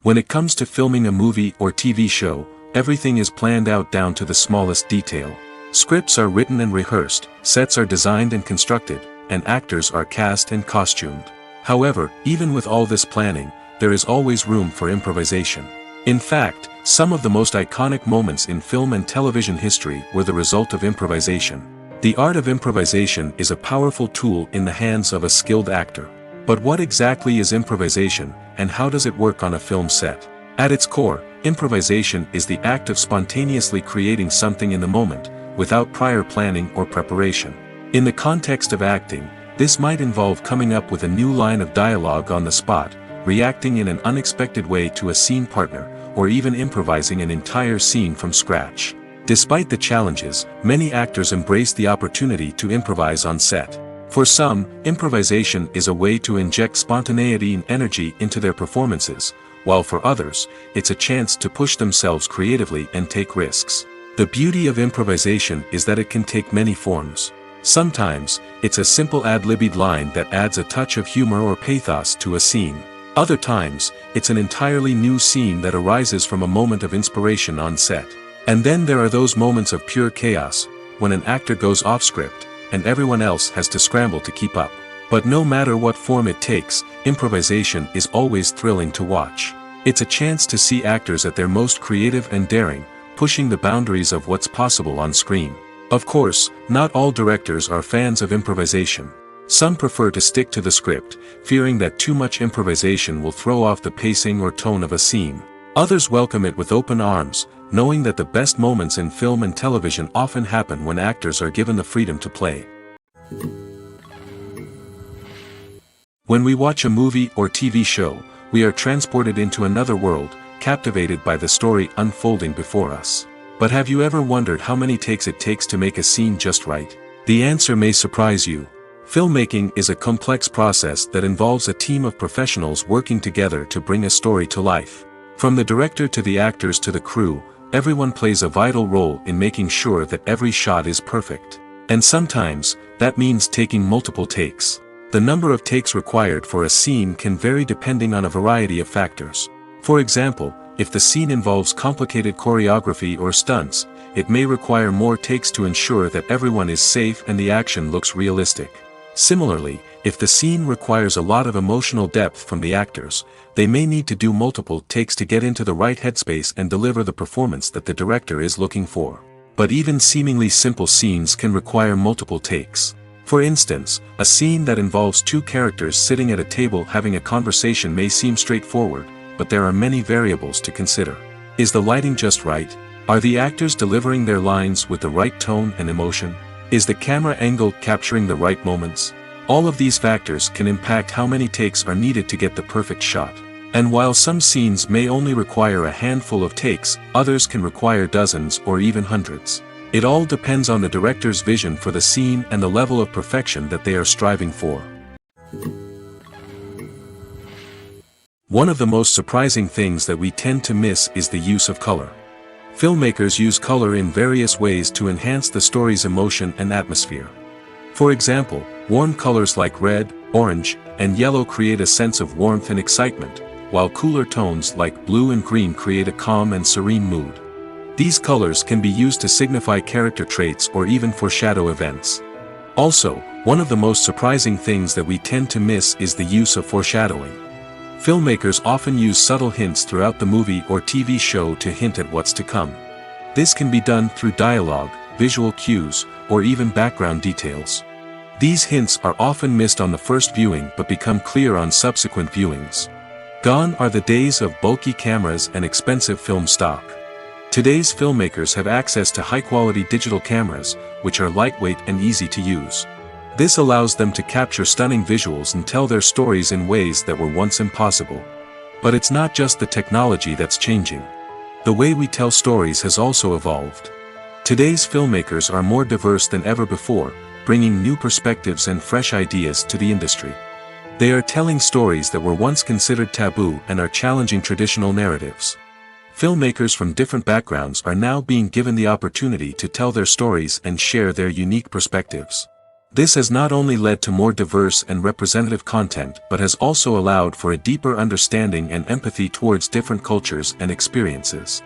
When it comes to filming a movie or TV show, everything is planned out down to the smallest detail. Scripts are written and rehearsed, sets are designed and constructed, and actors are cast and costumed. However, even with all this planning, there is always room for improvisation. In fact, some of the most iconic moments in film and television history were the result of improvisation. The art of improvisation is a powerful tool in the hands of a skilled actor. But what exactly is improvisation, and how does it work on a film set? At its core, improvisation is the act of spontaneously creating something in the moment, without prior planning or preparation. In the context of acting, this might involve coming up with a new line of dialogue on the spot, reacting in an unexpected way to a scene partner, or even improvising an entire scene from scratch. Despite the challenges, many actors embrace the opportunity to improvise on set. For some, improvisation is a way to inject spontaneity and energy into their performances, while for others, it's a chance to push themselves creatively and take risks. The beauty of improvisation is that it can take many forms. Sometimes, it's a simple ad-libbed line that adds a touch of humor or pathos to a scene. Other times, it's an entirely new scene that arises from a moment of inspiration on set. And then there are those moments of pure chaos, when an actor goes off script, and everyone else has to scramble to keep up. But no matter what form it takes, improvisation is always thrilling to watch. It's a chance to see actors at their most creative and daring, pushing the boundaries of what's possible on screen. Of course, not all directors are fans of improvisation. Some prefer to stick to the script, fearing that too much improvisation will throw off the pacing or tone of a scene. Others welcome it with open arms, knowing that the best moments in film and television often happen when actors are given the freedom to play. When we watch a movie or TV show, we are transported into another world, captivated by the story unfolding before us. But have you ever wondered how many takes it takes to make a scene just right? The answer may surprise you. Filmmaking is a complex process that involves a team of professionals working together to bring a story to life. From the director to the actors to the crew, everyone plays a vital role in making sure that every shot is perfect. And sometimes, that means taking multiple takes. The number of takes required for a scene can vary depending on a variety of factors. For example, if the scene involves complicated choreography or stunts, it may require more takes to ensure that everyone is safe and the action looks realistic. Similarly, if the scene requires a lot of emotional depth from the actors, they may need to do multiple takes to get into the right headspace and deliver the performance that the director is looking for. But even seemingly simple scenes can require multiple takes. For instance, a scene that involves two characters sitting at a table having a conversation may seem straightforward, but there are many variables to consider. Is the lighting just right? Are the actors delivering their lines with the right tone and emotion? Is the camera angle capturing the right moments? All of these factors can impact how many takes are needed to get the perfect shot. And while some scenes may only require a handful of takes, others can require dozens or even hundreds. It all depends on the director's vision for the scene and the level of perfection that they are striving for. One of the most surprising things that we tend to miss is the use of color. Filmmakers use color in various ways to enhance the story's emotion and atmosphere. For example, warm colors like red, orange, and yellow create a sense of warmth and excitement, while cooler tones like blue and green create a calm and serene mood. These colors can be used to signify character traits or even foreshadow events. Also, one of the most surprising things that we tend to miss is the use of foreshadowing. Filmmakers often use subtle hints throughout the movie or TV show to hint at what's to come. This can be done through dialogue, visual cues, or even background details. These hints are often missed on the first viewing but become clear on subsequent viewings. Gone are the days of bulky cameras and expensive film stock. Today's filmmakers have access to high-quality digital cameras, which are lightweight and easy to use. This allows them to capture stunning visuals and tell their stories in ways that were once impossible. But it's not just the technology that's changing. The way we tell stories has also evolved. Today's filmmakers are more diverse than ever before, bringing new perspectives and fresh ideas to the industry. They are telling stories that were once considered taboo and are challenging traditional narratives. Filmmakers from different backgrounds are now being given the opportunity to tell their stories and share their unique perspectives. This has not only led to more diverse and representative content but has also allowed for a deeper understanding and empathy towards different cultures and experiences.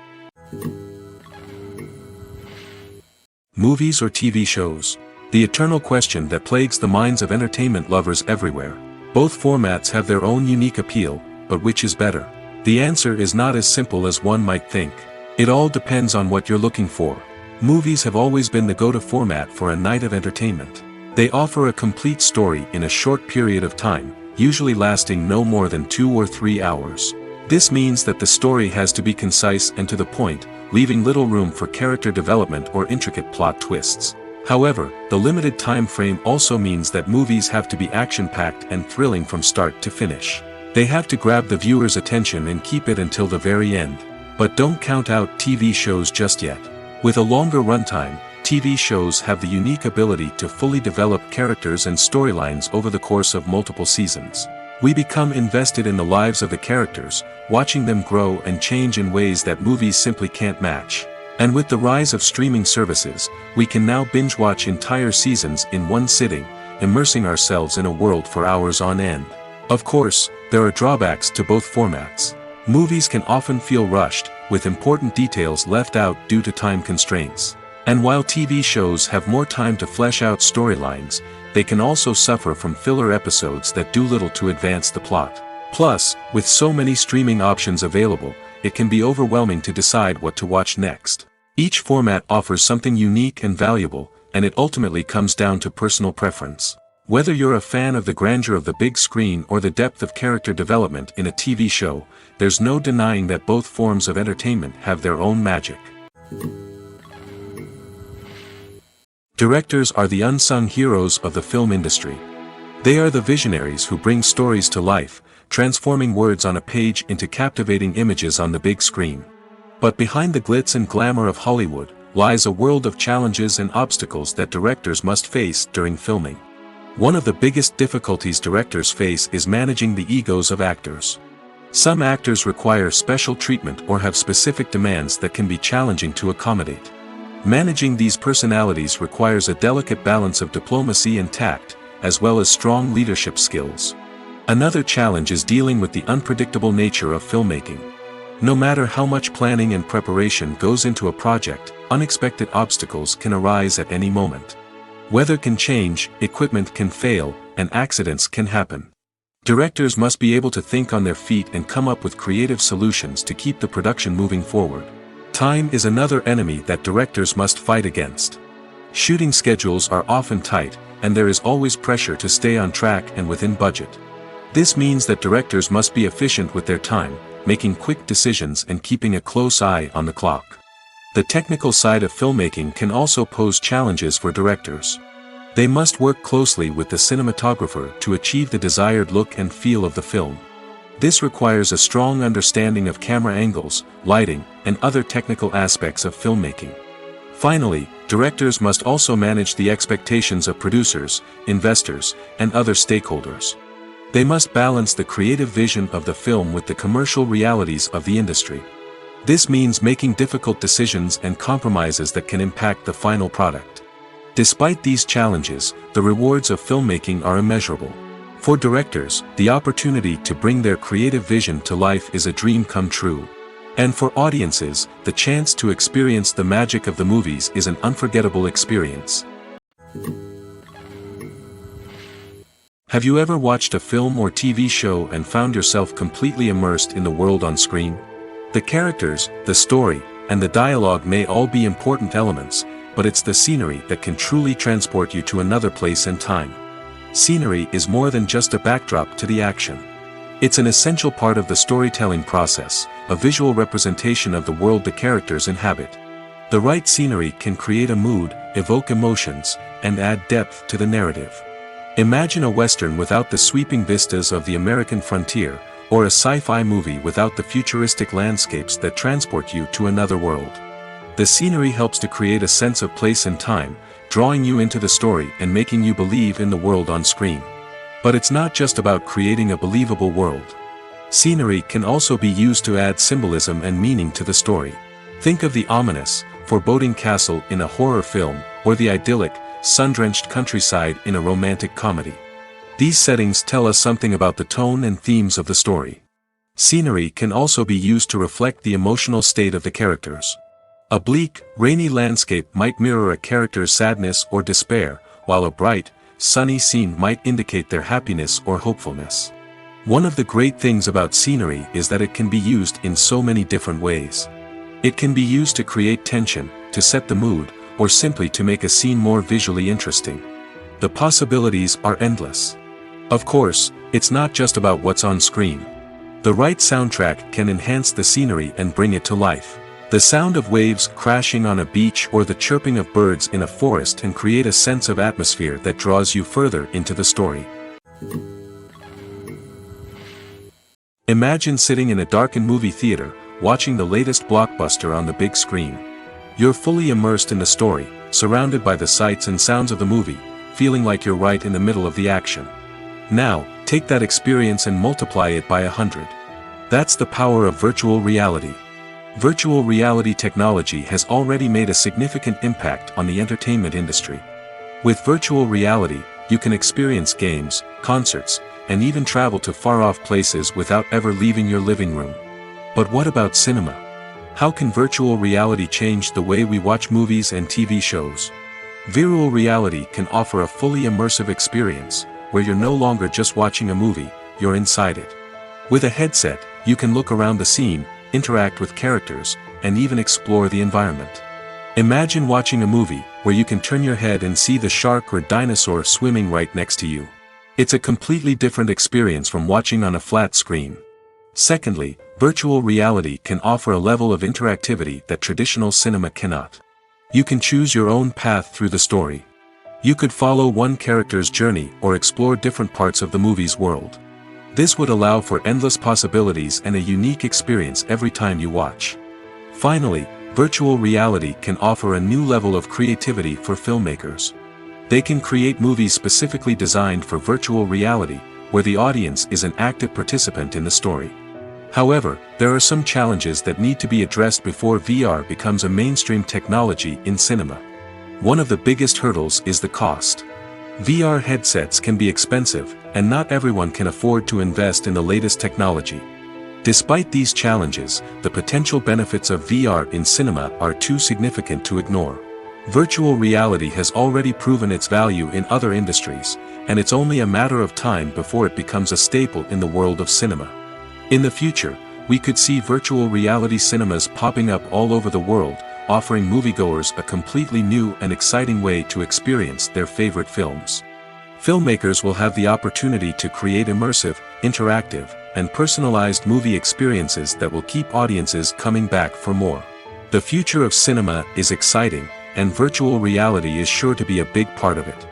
Movies or TV shows? The eternal question that plagues the minds of entertainment lovers everywhere. Both formats have their own unique appeal, but which is better? The answer is not as simple as one might think. It all depends on what you're looking for. Movies have always been the go-to format for a night of entertainment. They offer a complete story in a short period of time, usually lasting no more than 2 or 3 hours. This means that the story has to be concise and to the point, leaving little room for character development or intricate plot twists. However, the limited time frame also means that movies have to be action-packed and thrilling from start to finish. They have to grab the viewer's attention and keep it until the very end. But don't count out TV shows just yet. With a longer runtime, TV shows have the unique ability to fully develop characters and storylines over the course of multiple seasons. We become invested in the lives of the characters, watching them grow and change in ways that movies simply can't match. And with the rise of streaming services, we can now binge-watch entire seasons in one sitting, immersing ourselves in a world for hours on end. Of course, there are drawbacks to both formats. Movies can often feel rushed, with important details left out due to time constraints. And while TV shows have more time to flesh out storylines, they can also suffer from filler episodes that do little to advance the plot. Plus, with so many streaming options available, it can be overwhelming to decide what to watch next. Each format offers something unique and valuable, and it ultimately comes down to personal preference. Whether you're a fan of the grandeur of the big screen or the depth of character development in a TV show, there's no denying that both forms of entertainment have their own magic. Directors are the unsung heroes of the film industry. They are the visionaries who bring stories to life, transforming words on a page into captivating images on the big screen. But behind the glitz and glamour of Hollywood lies a world of challenges and obstacles that directors must face during filming. One of the biggest difficulties directors face is managing the egos of actors. Some actors require special treatment or have specific demands that can be challenging to accommodate. Managing these personalities requires a delicate balance of diplomacy and tact, as well as strong leadership skills. Another challenge is dealing with the unpredictable nature of filmmaking. No matter how much planning and preparation goes into a project, unexpected obstacles can arise at any moment. Weather can change, equipment can fail, and accidents can happen. Directors must be able to think on their feet and come up with creative solutions to keep the production moving forward. Time is another enemy that directors must fight against. Shooting schedules are often tight, and there is always pressure to stay on track and within budget. This means that directors must be efficient with their time, making quick decisions and keeping a close eye on the clock. The technical side of filmmaking can also pose challenges for directors. They must work closely with the cinematographer to achieve the desired look and feel of the film. This requires a strong understanding of camera angles, lighting, and other technical aspects of filmmaking. Finally, directors must also manage the expectations of producers, investors, and other stakeholders. They must balance the creative vision of the film with the commercial realities of the industry. This means making difficult decisions and compromises that can impact the final product. Despite these challenges, the rewards of filmmaking are immeasurable. For directors, the opportunity to bring their creative vision to life is a dream come true. And for audiences, the chance to experience the magic of the movies is an unforgettable experience. Have you ever watched a film or TV show and found yourself completely immersed in the world on screen? The characters, the story, and the dialogue may all be important elements, but it's the scenery that can truly transport you to another place and time. Scenery is more than just a backdrop to the action. It's an essential part of the storytelling process, a visual representation of the world the characters inhabit. The right scenery can create a mood, evoke emotions, and add depth to the narrative. Imagine a Western without the sweeping vistas of the American frontier, or a sci-fi movie without the futuristic landscapes that transport you to another world. The scenery helps to create a sense of place and time, drawing you into the story and making you believe in the world on screen. But it's not just about creating a believable world. Scenery can also be used to add symbolism and meaning to the story. Think of the ominous, foreboding castle in a horror film, or the idyllic, sun-drenched countryside in a romantic comedy. These settings tell us something about the tone and themes of the story. Scenery can also be used to reflect the emotional state of the characters. A bleak, rainy landscape might mirror a character's sadness or despair, while a bright, sunny scene might indicate their happiness or hopefulness. One of the great things about scenery is that it can be used in so many different ways. It can be used to create tension, to set the mood, or simply to make a scene more visually interesting. The possibilities are endless. Of course, it's not just about what's on screen. The right soundtrack can enhance the scenery and bring it to life. The sound of waves crashing on a beach or the chirping of birds in a forest can create a sense of atmosphere that draws you further into the story. Imagine sitting in a darkened movie theater, watching the latest blockbuster on the big screen. You're fully immersed in the story, surrounded by the sights and sounds of the movie, feeling like you're right in the middle of the action. Now, take that experience and multiply it by 100. That's the power of virtual reality. Virtual reality technology has already made a significant impact on the entertainment industry. With virtual reality, you can experience games, concerts, and even travel to far-off places without ever leaving your living room. But what about cinema? How can virtual reality change the way we watch movies and TV shows? Virtual reality can offer a fully immersive experience, where you're no longer just watching a movie, you're inside it. With a headset, you can look around the scene, interact with characters, and even explore the environment. Imagine watching a movie, where you can turn your head and see the shark or dinosaur swimming right next to you. It's a completely different experience from watching on a flat screen. Secondly, virtual reality can offer a level of interactivity that traditional cinema cannot. You can choose your own path through the story. You could follow one character's journey or explore different parts of the movie's world. This would allow for endless possibilities and a unique experience every time you watch. Finally, virtual reality can offer a new level of creativity for filmmakers. They can create movies specifically designed for virtual reality, where the audience is an active participant in the story. However, there are some challenges that need to be addressed before VR becomes a mainstream technology in cinema. One of the biggest hurdles is the cost. VR headsets can be expensive, and not everyone can afford to invest in the latest technology. Despite these challenges, the potential benefits of VR in cinema are too significant to ignore. Virtual reality has already proven its value in other industries, and it's only a matter of time before it becomes a staple in the world of cinema. In the future, we could see virtual reality cinemas popping up all over the world, offering moviegoers a completely new and exciting way to experience their favorite films. Filmmakers will have the opportunity to create immersive, interactive, and personalized movie experiences that will keep audiences coming back for more. The future of cinema is exciting, and virtual reality is sure to be a big part of it.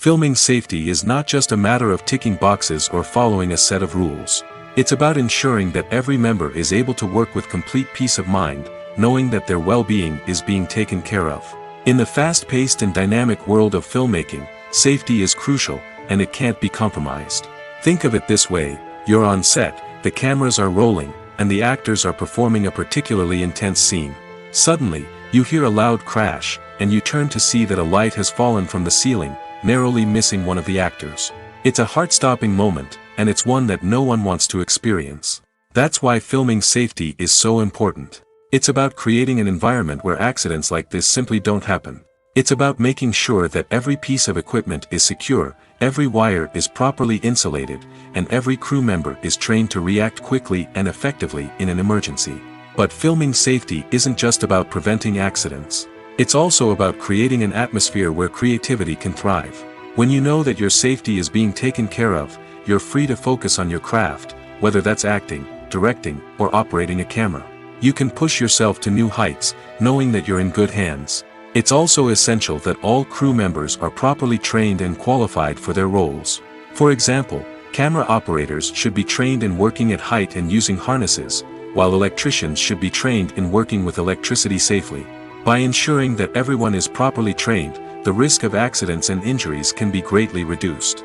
Filming safety is not just a matter of ticking boxes or following a set of rules. It's about ensuring that every member is able to work with complete peace of mind, knowing that their well-being is being taken care of. In the fast-paced and dynamic world of filmmaking, safety is crucial, and it can't be compromised. Think of it this way: you're on set, the cameras are rolling, and the actors are performing a particularly intense scene. Suddenly, you hear a loud crash, and you turn to see that a light has fallen from the ceiling, narrowly missing one of the actors. It's a heart-stopping moment, and it's one that no one wants to experience. That's why filming safety is so important. It's about creating an environment where accidents like this simply don't happen. It's about making sure that every piece of equipment is secure, every wire is properly insulated, and every crew member is trained to react quickly and effectively in an emergency. But filming safety isn't just about preventing accidents. It's also about creating an atmosphere where creativity can thrive. When you know that your safety is being taken care of, you're free to focus on your craft, whether that's acting, directing, or operating a camera. You can push yourself to new heights, knowing that you're in good hands. It's also essential that all crew members are properly trained and qualified for their roles. For example, camera operators should be trained in working at height and using harnesses, while electricians should be trained in working with electricity safely. By ensuring that everyone is properly trained, the risk of accidents and injuries can be greatly reduced.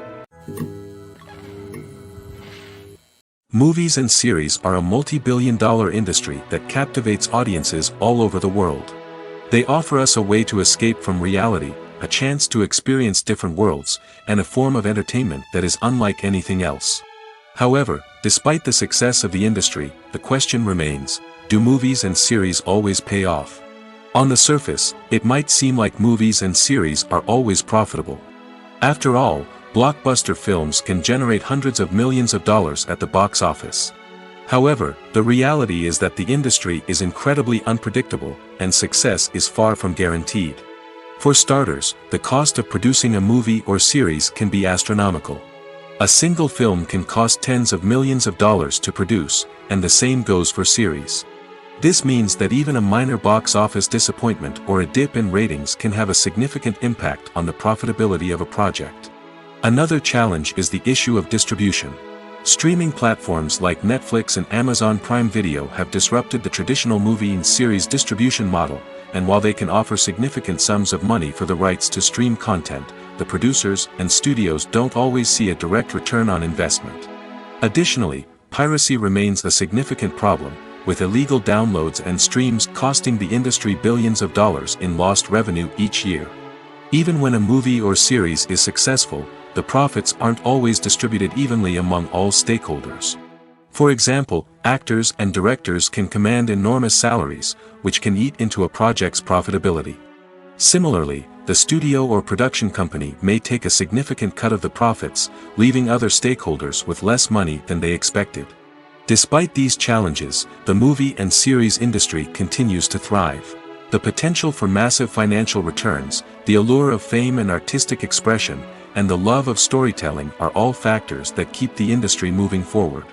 Movies and series are a multi-billion-dollar industry that captivates audiences all over the world. They offer us a way to escape from reality, a chance to experience different worlds, and a form of entertainment that is unlike anything else. However, despite the success of the industry, the question remains: do movies and series always pay off? On the surface, it might seem like movies and series are always profitable. After all, blockbuster films can generate hundreds of millions of dollars at the box office. However, the reality is that the industry is incredibly unpredictable, and success is far from guaranteed. For starters, the cost of producing a movie or series can be astronomical. A single film can cost tens of millions of dollars to produce, and the same goes for series. This means that even a minor box office disappointment or a dip in ratings can have a significant impact on the profitability of a project. Another challenge is the issue of distribution. Streaming platforms like Netflix and Amazon Prime Video have disrupted the traditional movie and series distribution model, and while they can offer significant sums of money for the rights to stream content, the producers and studios don't always see a direct return on investment. Additionally, piracy remains a significant problem, with illegal downloads and streams costing the industry billions of dollars in lost revenue each year. Even when a movie or series is successful, the profits aren't always distributed evenly among all stakeholders. For example, actors and directors can command enormous salaries, which can eat into a project's profitability. Similarly, the studio or production company may take a significant cut of the profits, leaving other stakeholders with less money than they expected. Despite these challenges, the movie and series industry continues to thrive. The potential for massive financial returns, the allure of fame and artistic expression, and the love of storytelling are all factors that keep the industry moving forward.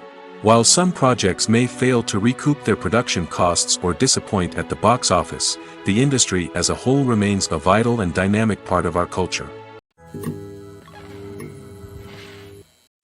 While some projects may fail to recoup their production costs or disappoint at the box office, the industry as a whole remains a vital and dynamic part of our culture.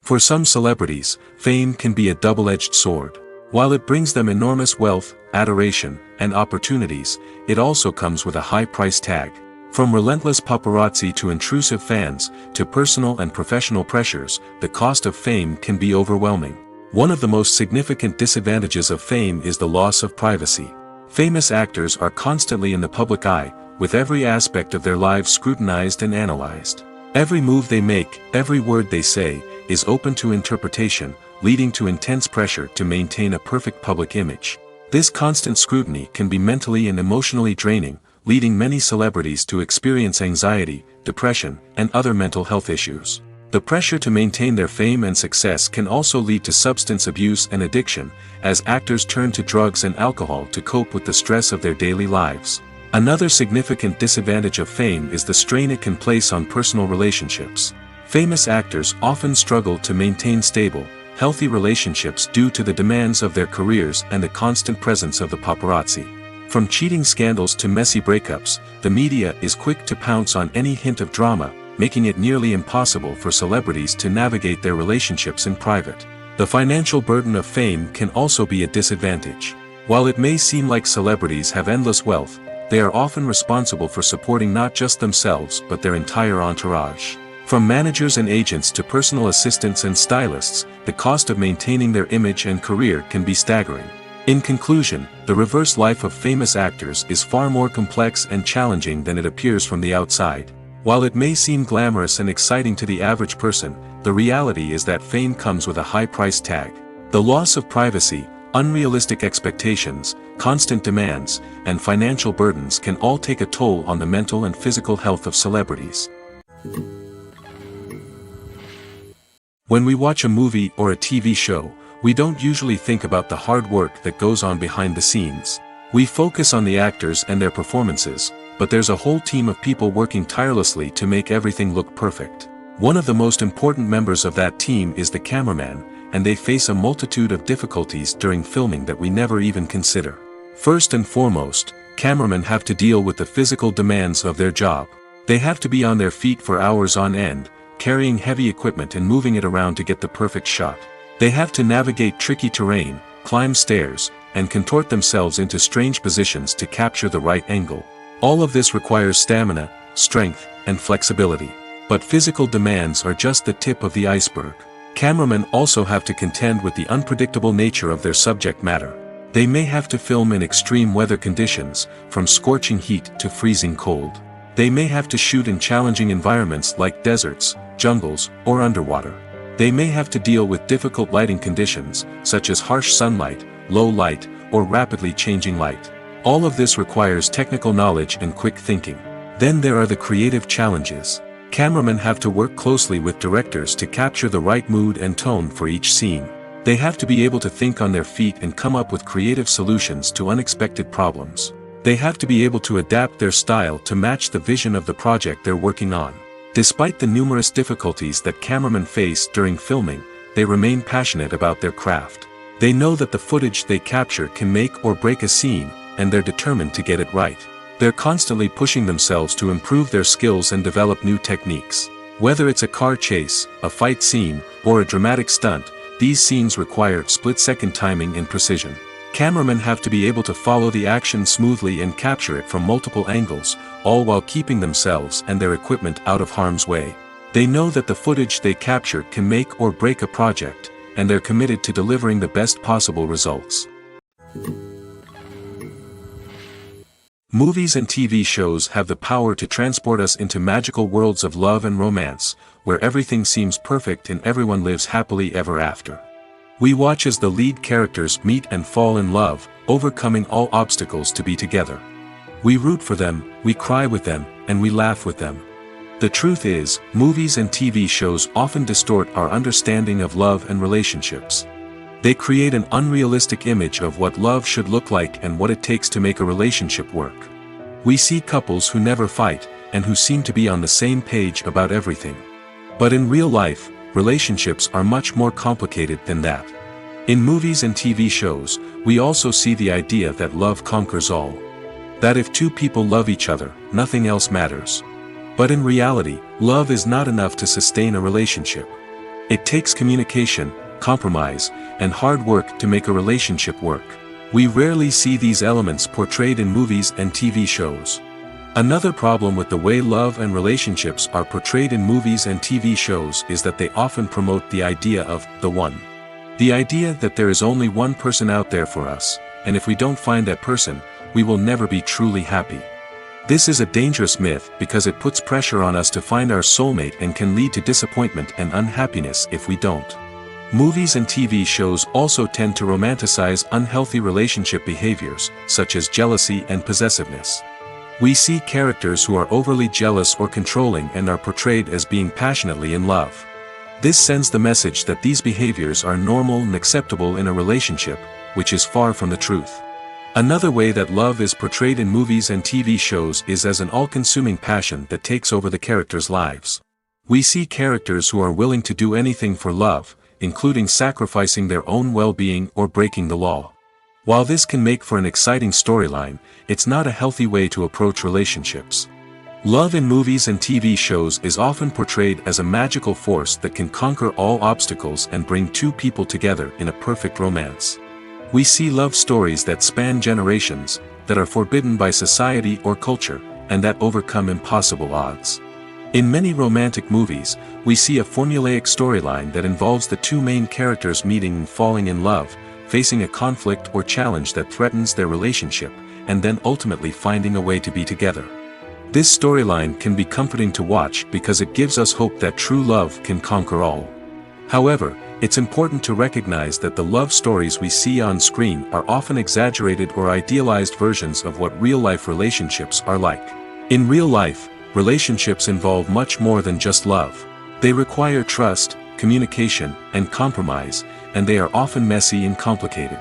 For some celebrities, fame can be a double-edged sword. While it brings them enormous wealth, adoration, and opportunities, it also comes with a high price tag. From relentless paparazzi to intrusive fans, to personal and professional pressures, the cost of fame can be overwhelming. One of the most significant disadvantages of fame is the loss of privacy. Famous actors are constantly in the public eye, with every aspect of their lives scrutinized and analyzed. Every move they make, every word they say, is open to interpretation, leading to intense pressure to maintain a perfect public image. This constant scrutiny can be mentally and emotionally draining, leading many celebrities to experience anxiety, depression, and other mental health issues. The pressure to maintain their fame and success can also lead to substance abuse and addiction, as actors turn to drugs and alcohol to cope with the stress of their daily lives. Another significant disadvantage of fame is the strain it can place on personal relationships. Famous actors often struggle to maintain stable, healthy relationships due to the demands of their careers and the constant presence of the paparazzi. From cheating scandals to messy breakups, the media is quick to pounce on any hint of drama, making it nearly impossible for celebrities to navigate their relationships in private. The financial burden of fame can also be a disadvantage. While it may seem like celebrities have endless wealth, they are often responsible for supporting not just themselves but their entire entourage. From managers and agents to personal assistants and stylists, the cost of maintaining their image and career can be staggering. In conclusion, the reverse life of famous actors is far more complex and challenging than it appears from the outside. While it may seem glamorous and exciting to the average person, the reality is that fame comes with a high price tag. The loss of privacy, unrealistic expectations, constant demands, and financial burdens can all take a toll on the mental and physical health of celebrities. When we watch a movie or a TV show, we don't usually think about the hard work that goes on behind the scenes. We focus on the actors and their performances, but there's a whole team of people working tirelessly to make everything look perfect. One of the most important members of that team is the cameraman, and they face a multitude of difficulties during filming that we never even consider. First and foremost, cameramen have to deal with the physical demands of their job. They have to be on their feet for hours on end, carrying heavy equipment and moving it around to get the perfect shot. They have to navigate tricky terrain, climb stairs, and contort themselves into strange positions to capture the right angle. All of this requires stamina, strength, and flexibility. But physical demands are just the tip of the iceberg. Cameramen also have to contend with the unpredictable nature of their subject matter. They may have to film in extreme weather conditions, from scorching heat to freezing cold. They may have to shoot in challenging environments like deserts, jungles, or underwater. They may have to deal with difficult lighting conditions, such as harsh sunlight, low light, or rapidly changing light. All of this requires technical knowledge and quick thinking. Then there are the creative challenges. Cameramen have to work closely with directors to capture the right mood and tone for each scene. They have to be able to think on their feet and come up with creative solutions to unexpected problems. They have to be able to adapt their style to match the vision of the project they're working on. Despite the numerous difficulties that cameramen face during filming, they remain passionate about their craft. They know that the footage they capture can make or break a scene, and they're determined to get it right. They're constantly pushing themselves to improve their skills and develop new techniques. Whether it's a car chase, a fight scene, or a dramatic stunt, these scenes require split-second timing and precision. Cameramen have to be able to follow the action smoothly and capture it from multiple angles, all while keeping themselves and their equipment out of harm's way. They know that the footage they capture can make or break a project, and they're committed to delivering the best possible results. Movies and TV shows have the power to transport us into magical worlds of love and romance, where everything seems perfect and everyone lives happily ever after. We watch as the lead characters meet and fall in love, overcoming all obstacles to be together. We root for them, we cry with them, and we laugh with them. The truth is, movies and TV shows often distort our understanding of love and relationships. They create an unrealistic image of what love should look like and what it takes to make a relationship work. We see couples who never fight, and who seem to be on the same page about everything. But in real life, relationships are much more complicated than that. In movies and TV shows, we also see the idea that love conquers all. That if two people love each other, nothing else matters. But in reality, love is not enough to sustain a relationship. It takes communication, compromise, and hard work to make a relationship work. We rarely see these elements portrayed in movies and TV shows. Another problem with the way love and relationships are portrayed in movies and TV shows is that they often promote the idea of the one. The idea that there is only one person out there for us, and if we don't find that person, we will never be truly happy. This is a dangerous myth because it puts pressure on us to find our soulmate and can lead to disappointment and unhappiness if we don't. Movies and TV shows also tend to romanticize unhealthy relationship behaviors, such as jealousy and possessiveness. We see characters who are overly jealous or controlling and are portrayed as being passionately in love. This sends the message that these behaviors are normal and acceptable in a relationship, which is far from the truth. Another way that love is portrayed in movies and TV shows is as an all-consuming passion that takes over the characters' lives. We see characters who are willing to do anything for love, including sacrificing their own well-being or breaking the law. While this can make for an exciting storyline, it's not a healthy way to approach relationships. Love in movies and TV shows is often portrayed as a magical force that can conquer all obstacles and bring two people together in a perfect romance. We see love stories that span generations, that are forbidden by society or culture, and that overcome impossible odds. In many romantic movies, we see a formulaic storyline that involves the two main characters meeting and falling in love, facing a conflict or challenge that threatens their relationship, and then ultimately finding a way to be together. This storyline can be comforting to watch because it gives us hope that true love can conquer all. However, it's important to recognize that the love stories we see on screen are often exaggerated or idealized versions of what real-life relationships are like. In real life, relationships involve much more than just love. They require trust, communication, and compromise, and they are often messy and complicated.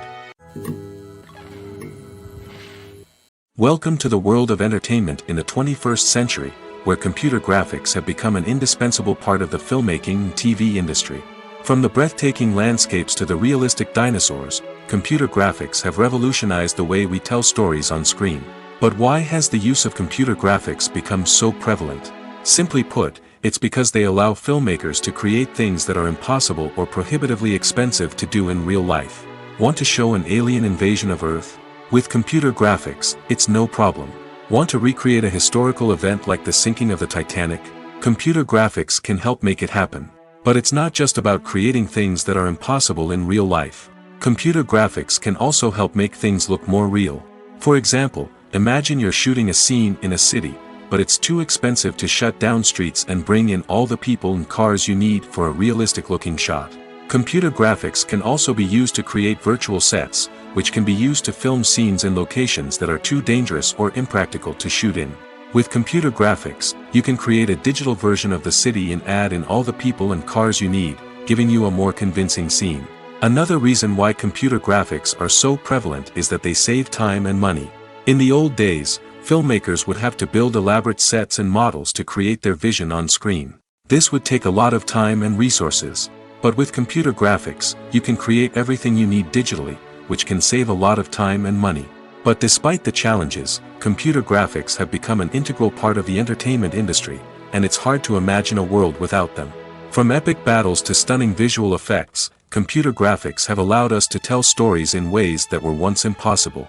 Welcome to the world of entertainment in the 21st century, where computer graphics have become an indispensable part of the filmmaking and TV industry. From the breathtaking landscapes to the realistic dinosaurs, computer graphics have revolutionized the way we tell stories on screen. But why has the use of computer graphics become so prevalent? Simply put, it's because they allow filmmakers to create things that are impossible or prohibitively expensive to do in real life. Want to show an alien invasion of Earth? With computer graphics, it's no problem. Want to recreate a historical event like the sinking of the Titanic? Computer graphics can help make it happen. But it's not just about creating things that are impossible in real life. Computer graphics can also help make things look more real. For example, imagine you're shooting a scene in a city, but it's too expensive to shut down streets and bring in all the people and cars you need for a realistic-looking shot. Computer graphics can also be used to create virtual sets, which can be used to film scenes in locations that are too dangerous or impractical to shoot in. With computer graphics, you can create a digital version of the city and add in all the people and cars you need, giving you a more convincing scene. Another reason why computer graphics are so prevalent is that they save time and money. In the old days, filmmakers would have to build elaborate sets and models to create their vision on screen. This would take a lot of time and resources. But with computer graphics, you can create everything you need digitally, which can save a lot of time and money. But despite the challenges, computer graphics have become an integral part of the entertainment industry, and it's hard to imagine a world without them. From epic battles to stunning visual effects, computer graphics have allowed us to tell stories in ways that were once impossible.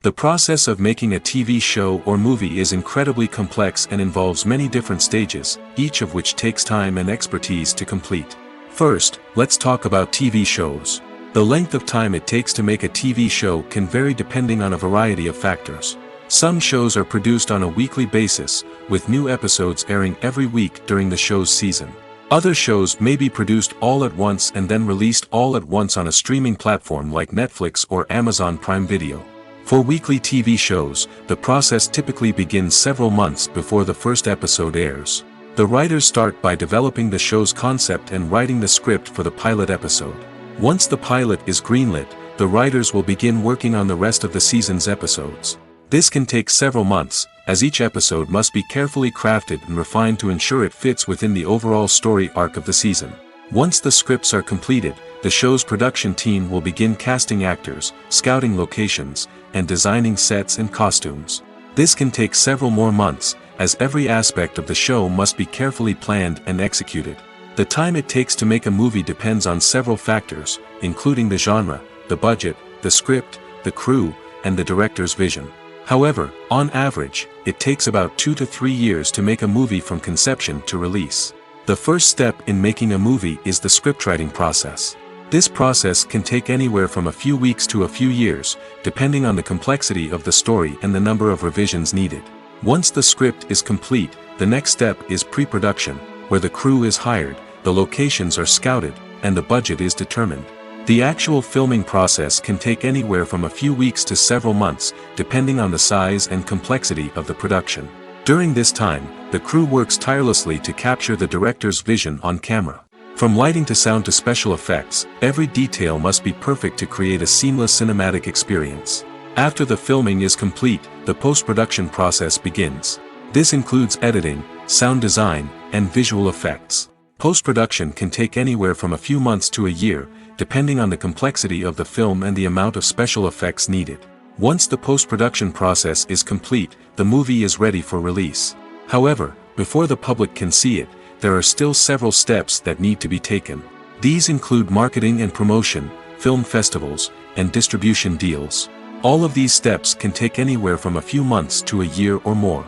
The process of making a TV show or movie is incredibly complex and involves many different stages, each of which takes time and expertise to complete. First, let's talk about TV shows. The length of time it takes to make a TV show can vary depending on a variety of factors. Some shows are produced on a weekly basis, with new episodes airing every week during the show's season. Other shows may be produced all at once and then released all at once on a streaming platform like Netflix or Amazon Prime Video. For weekly TV shows, the process typically begins several months before the first episode airs. The writers start by developing the show's concept and writing the script for the pilot episode. Once the pilot is greenlit, the writers will begin working on the rest of the season's episodes. This can take several months, as each episode must be carefully crafted and refined to ensure it fits within the overall story arc of the season. Once the scripts are completed, the show's production team will begin casting actors, scouting locations, and designing sets and costumes. This can take several more months, as every aspect of the show must be carefully planned and executed. The time it takes to make a movie depends on several factors, including the genre, the budget, the script, the crew, and the director's vision. However, on average, it takes about 2 to 3 years to make a movie from conception to release. The first step in making a movie is the scriptwriting process. This process can take anywhere from a few weeks to a few years, depending on the complexity of the story and the number of revisions needed. Once the script is complete, the next step is pre-production, where the crew is hired, the locations are scouted, and the budget is determined. The actual filming process can take anywhere from a few weeks to several months, depending on the size and complexity of the production. During this time, the crew works tirelessly to capture the director's vision on camera. From lighting to sound to special effects, every detail must be perfect to create a seamless cinematic experience. After the filming is complete, the post-production process begins. This includes editing, sound design, and visual effects. Post-production can take anywhere from a few months to a year, depending on the complexity of the film and the amount of special effects needed. Once the post-production process is complete, the movie is ready for release. However, before the public can see it, there are still several steps that need to be taken. These include marketing and promotion, film festivals, and distribution deals. All of these steps can take anywhere from a few months to a year or more.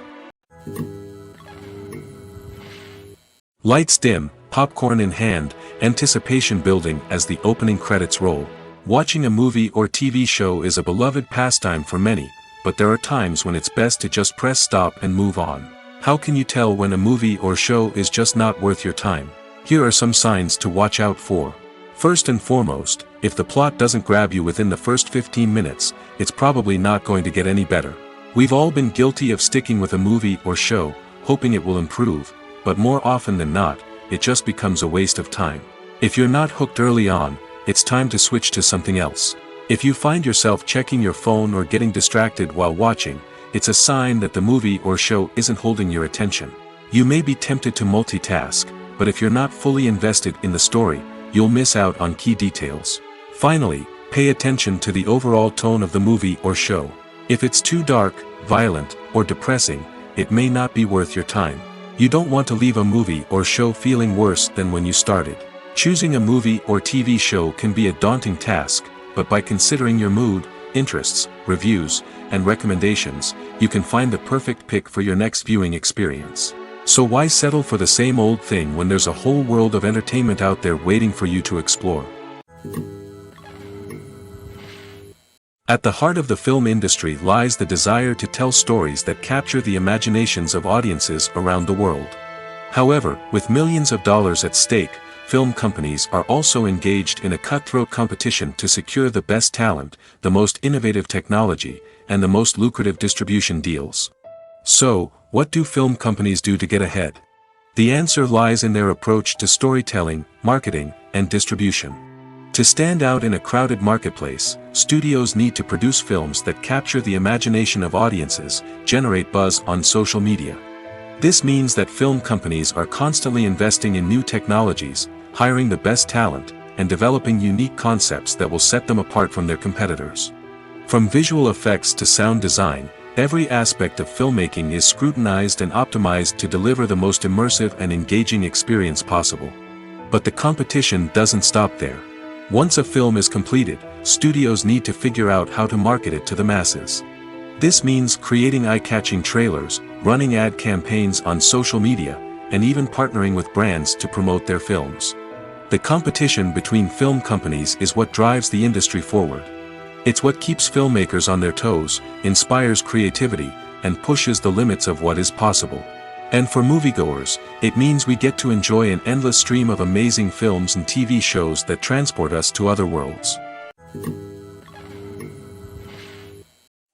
Lights dim, popcorn in hand, anticipation building as the opening credits roll. Watching a movie or TV show is a beloved pastime for many, but there are times when it's best to just press stop and move on. How can you tell when a movie or show is just not worth your time? Here are some signs to watch out for. First and foremost, if the plot doesn't grab you within the first 15 minutes, it's probably not going to get any better. We've all been guilty of sticking with a movie or show, hoping it will improve, but more often than not, it just becomes a waste of time. If you're not hooked early on, it's time to switch to something else. If you find yourself checking your phone or getting distracted while watching, it's a sign that the movie or show isn't holding your attention. You may be tempted to multitask, but if you're not fully invested in the story, you'll miss out on key details. Finally, pay attention to the overall tone of the movie or show. If it's too dark, violent, or depressing, it may not be worth your time. You don't want to leave a movie or show feeling worse than when you started. Choosing a movie or TV show can be a daunting task, but by considering your mood, interests, reviews, and recommendations, you can find the perfect pick for your next viewing experience. So why settle for the same old thing when there's a whole world of entertainment out there waiting for you to explore? At the heart of the film industry lies the desire to tell stories that capture the imaginations of audiences around the world. However, with millions of dollars at stake, film companies are also engaged in a cutthroat competition to secure the best talent, the most innovative technology, and the most lucrative distribution deals. So, what do film companies do to get ahead? The answer lies in their approach to storytelling, marketing, and distribution. To stand out in a crowded marketplace, studios need to produce films that capture the imagination of audiences, generate buzz on social media. This means that film companies are constantly investing in new technologies, hiring the best talent, and developing unique concepts that will set them apart from their competitors. From visual effects to sound design, every aspect of filmmaking is scrutinized and optimized to deliver the most immersive and engaging experience possible. But the competition doesn't stop there. Once a film is completed, studios need to figure out how to market it to the masses. This means creating eye-catching trailers, running ad campaigns on social media, and even partnering with brands to promote their films. The competition between film companies is what drives the industry forward. It's what keeps filmmakers on their toes, inspires creativity, and pushes the limits of what is possible. And for moviegoers, it means we get to enjoy an endless stream of amazing films and TV shows that transport us to other worlds.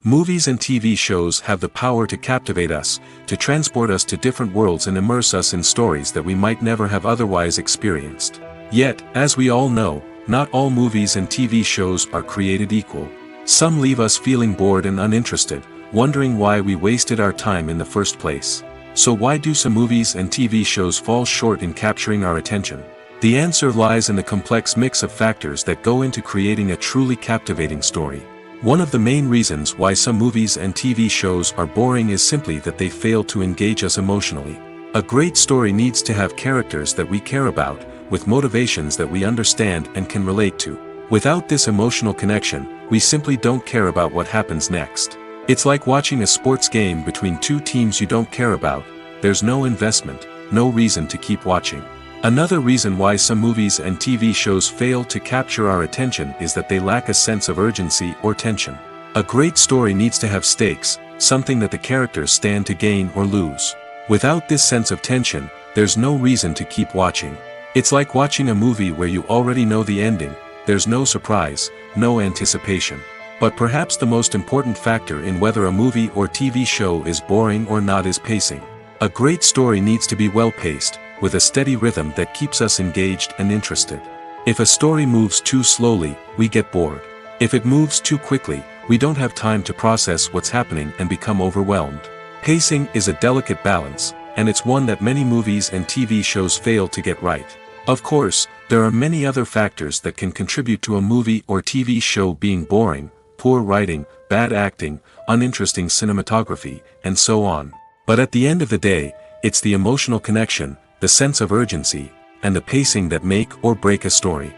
Movies and TV shows have the power to captivate us, to transport us to different worlds and immerse us in stories that we might never have otherwise experienced. Yet, as we all know, not all movies and TV shows are created equal. Some leave us feeling bored and uninterested, wondering why we wasted our time in the first place. So why do some movies and TV shows fall short in capturing our attention? The answer lies in the complex mix of factors that go into creating a truly captivating story. One of the main reasons why some movies and TV shows are boring is simply that they fail to engage us emotionally. A great story needs to have characters that we care about, with motivations that we understand and can relate to. Without this emotional connection, we simply don't care about what happens next. It's like watching a sports game between two teams you don't care about. There's no investment, no reason to keep watching. Another reason why some movies and TV shows fail to capture our attention is that they lack a sense of urgency or tension. A great story needs to have stakes, something that the characters stand to gain or lose. Without this sense of tension, there's no reason to keep watching. It's like watching a movie where you already know the ending. There's no surprise, no anticipation. But perhaps the most important factor in whether a movie or TV show is boring or not is pacing. A great story needs to be well-paced, with a steady rhythm that keeps us engaged and interested. If a story moves too slowly, we get bored. If it moves too quickly, we don't have time to process what's happening and become overwhelmed. Pacing is a delicate balance, and it's one that many movies and TV shows fail to get right. Of course, there are many other factors that can contribute to a movie or TV show being boring: poor writing, bad acting, uninteresting cinematography, and so on. But at the end of the day, it's the emotional connection, the sense of urgency, and the pacing that make or break a story.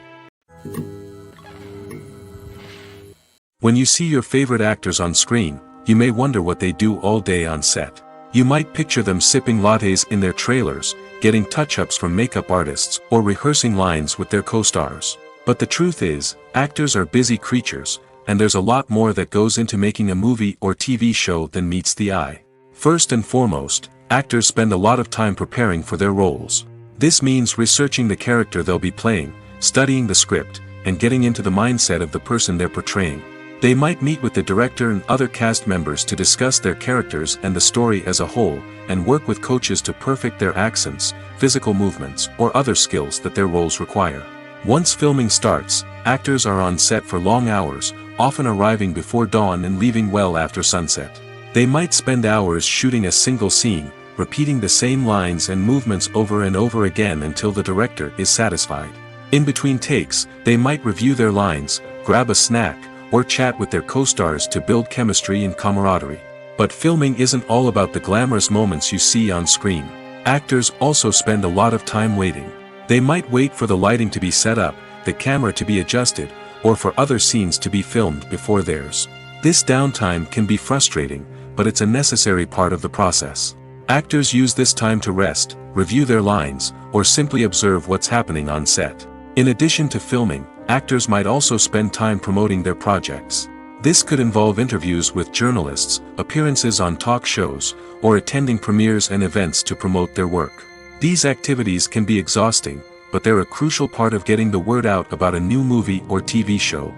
When you see your favorite actors on screen, you may wonder what they do all day on set. You might picture them sipping lattes in their trailers, getting touch-ups from makeup artists, or rehearsing lines with their co-stars. But the truth is, actors are busy creatures, and there's a lot more that goes into making a movie or TV show than meets the eye. First and foremost, actors spend a lot of time preparing for their roles. This means researching the character they'll be playing, studying the script, and getting into the mindset of the person they're portraying. They might meet with the director and other cast members to discuss their characters and the story as a whole, and work with coaches to perfect their accents, physical movements, or other skills that their roles require. Once filming starts, actors are on set for long hours, often arriving before dawn and leaving well after sunset. They might spend hours shooting a single scene, repeating the same lines and movements over and over again until the director is satisfied. In between takes, they might review their lines, grab a snack, or chat with their co-stars to build chemistry and camaraderie. But filming isn't all about the glamorous moments you see on screen. Actors also spend a lot of time waiting. They might wait for the lighting to be set up, the camera to be adjusted, or for other scenes to be filmed before theirs. This downtime can be frustrating, but it's a necessary part of the process. Actors use this time to rest, review their lines, or simply observe what's happening on set. In addition to filming, actors might also spend time promoting their projects. This could involve interviews with journalists, appearances on talk shows, or attending premieres and events to promote their work. These activities can be exhausting, but they're a crucial part of getting the word out about a new movie or TV show.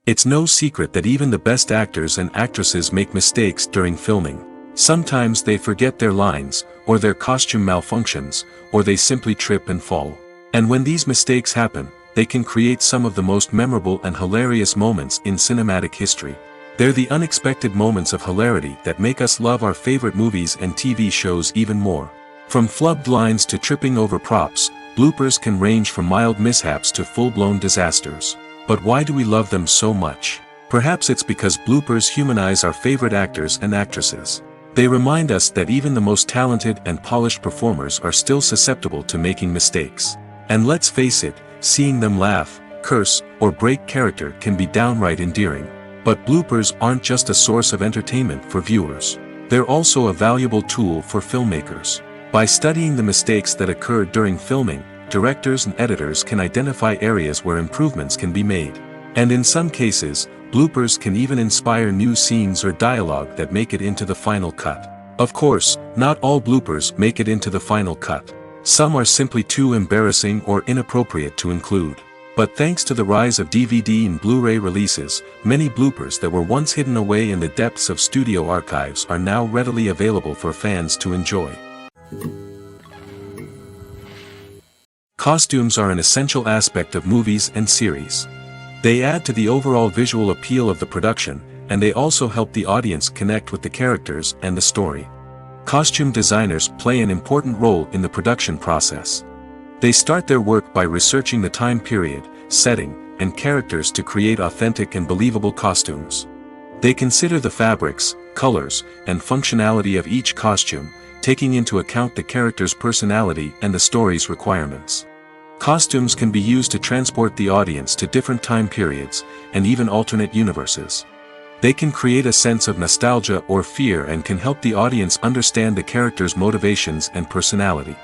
It's no secret that even the best actors and actresses make mistakes during filming. Sometimes they forget their lines, or their costume malfunctions, or they simply trip and fall. And when these mistakes happen, they can create some of the most memorable and hilarious moments in cinematic history. They're the unexpected moments of hilarity that make us love our favorite movies and TV shows even more. From flubbed lines to tripping over props, bloopers can range from mild mishaps to full-blown disasters. But why do we love them so much? Perhaps it's because bloopers humanize our favorite actors and actresses. They remind us that even the most talented and polished performers are still susceptible to making mistakes. And let's face it, seeing them laugh, curse, or break character can be downright endearing. But bloopers aren't just a source of entertainment for viewers. They're also a valuable tool for filmmakers. By studying the mistakes that occurred during filming, directors and editors can identify areas where improvements can be made. And in some cases, bloopers can even inspire new scenes or dialogue that make it into the final cut. Of course, not all bloopers make it into the final cut. Some are simply too embarrassing or inappropriate to include. But thanks to the rise of DVD and Blu-ray releases, many bloopers that were once hidden away in the depths of studio archives are now readily available for fans to enjoy. Costumes are an essential aspect of movies and series. They add to the overall visual appeal of the production, and they also help the audience connect with the characters and the story. Costume designers play an important role in the production process. They start their work by researching the time period, setting, and characters to create authentic and believable costumes. They consider the fabrics, colors, and functionality of each costume, taking into account the character's personality and the story's requirements. Costumes can be used to transport the audience to different time periods, and even alternate universes. They can create a sense of nostalgia or fear and can help the audience understand the character's motivations and personality.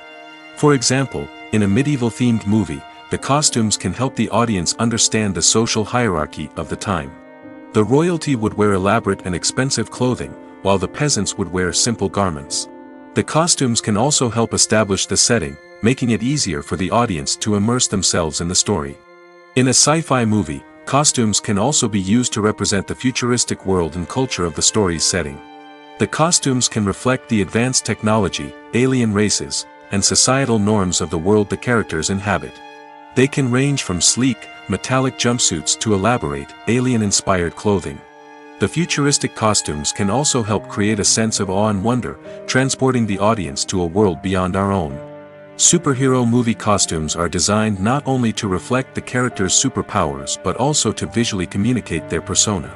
For example, in a medieval-themed movie, the costumes can help the audience understand the social hierarchy of the time. The royalty would wear elaborate and expensive clothing, while the peasants would wear simple garments. The costumes can also help establish the setting, making it easier for the audience to immerse themselves in the story. In a sci-fi movie, costumes can also be used to represent the futuristic world and culture of the story's setting. The costumes can reflect the advanced technology, alien races, and societal norms of the world the characters inhabit. They can range from sleek, metallic jumpsuits to elaborate, alien-inspired clothing. The futuristic costumes can also help create a sense of awe and wonder, transporting the audience to a world beyond our own. Superhero movie costumes are designed not only to reflect the character's superpowers but also to visually communicate their persona.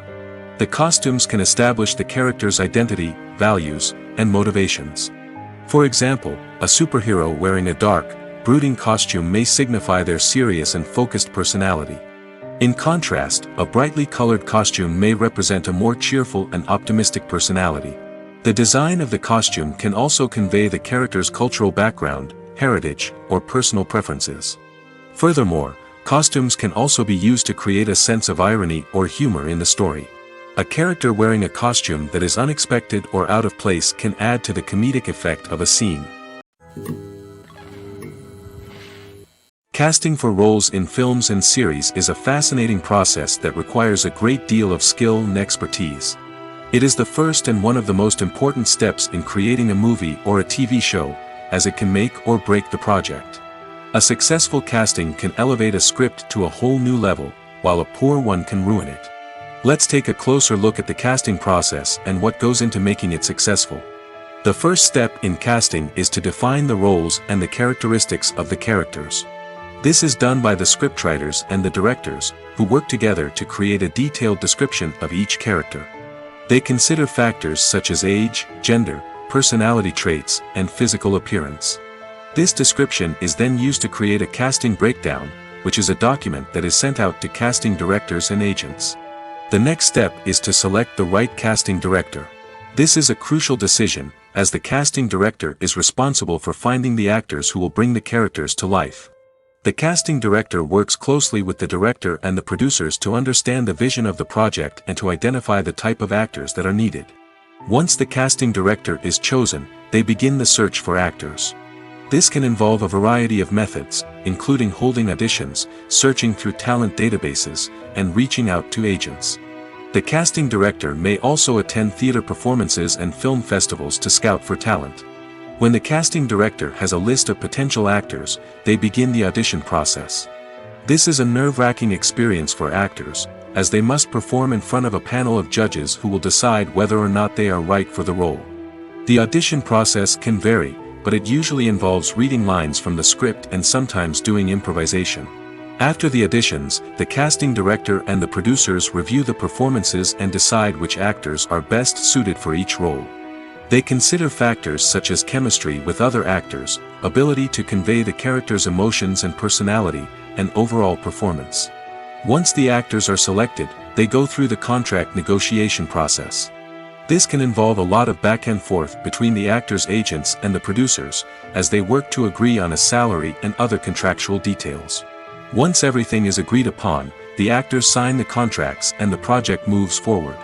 The costumes can establish the character's identity, values, and motivations. For example, a superhero wearing a dark, brooding costume may signify their serious and focused personality. In contrast, a brightly colored costume may represent a more cheerful and optimistic personality. The design of the costume can also convey the character's cultural background, heritage, or personal preferences. Furthermore, costumes can also be used to create a sense of irony or humor in the story. A character wearing a costume that is unexpected or out of place can add to the comedic effect of a scene. Casting for roles in films and series is a fascinating process that requires a great deal of skill and expertise. It is the first and one of the most important steps in creating a movie or a TV show, as it can make or break the project. A successful casting can elevate a script to a whole new level, while a poor one can ruin it. Let's take a closer look at the casting process and what goes into making it successful. The first step in casting is to define the roles and the characteristics of the characters. This is done by the scriptwriters and the directors, who work together to create a detailed description of each character. They consider factors such as age, gender, personality traits, and physical appearance. This description is then used to create a casting breakdown, which is a document that is sent out to casting directors and agents. The next step is to select the right casting director. This is a crucial decision, as the casting director is responsible for finding the actors who will bring the characters to life. The casting director works closely with the director and the producers to understand the vision of the project and to identify the type of actors that are needed. Once the casting director is chosen, they begin the search for actors. This can involve a variety of methods, including holding auditions, searching through talent databases, and reaching out to agents. The casting director may also attend theater performances and film festivals to scout for talent. When the casting director has a list of potential actors, they begin the audition process. This is a nerve-wracking experience for actors, as they must perform in front of a panel of judges who will decide whether or not they are right for the role. The audition process can vary, but it usually involves reading lines from the script and sometimes doing improvisation. After the auditions, the casting director and the producers review the performances and decide which actors are best suited for each role. They consider factors such as chemistry with other actors, ability to convey the character's emotions and personality, and overall performance. Once the actors are selected, they go through the contract negotiation process. This can involve a lot of back and forth between the actors' agents and the producers, as they work to agree on a salary and other contractual details. Once everything is agreed upon, the actors sign the contracts and the project moves forward.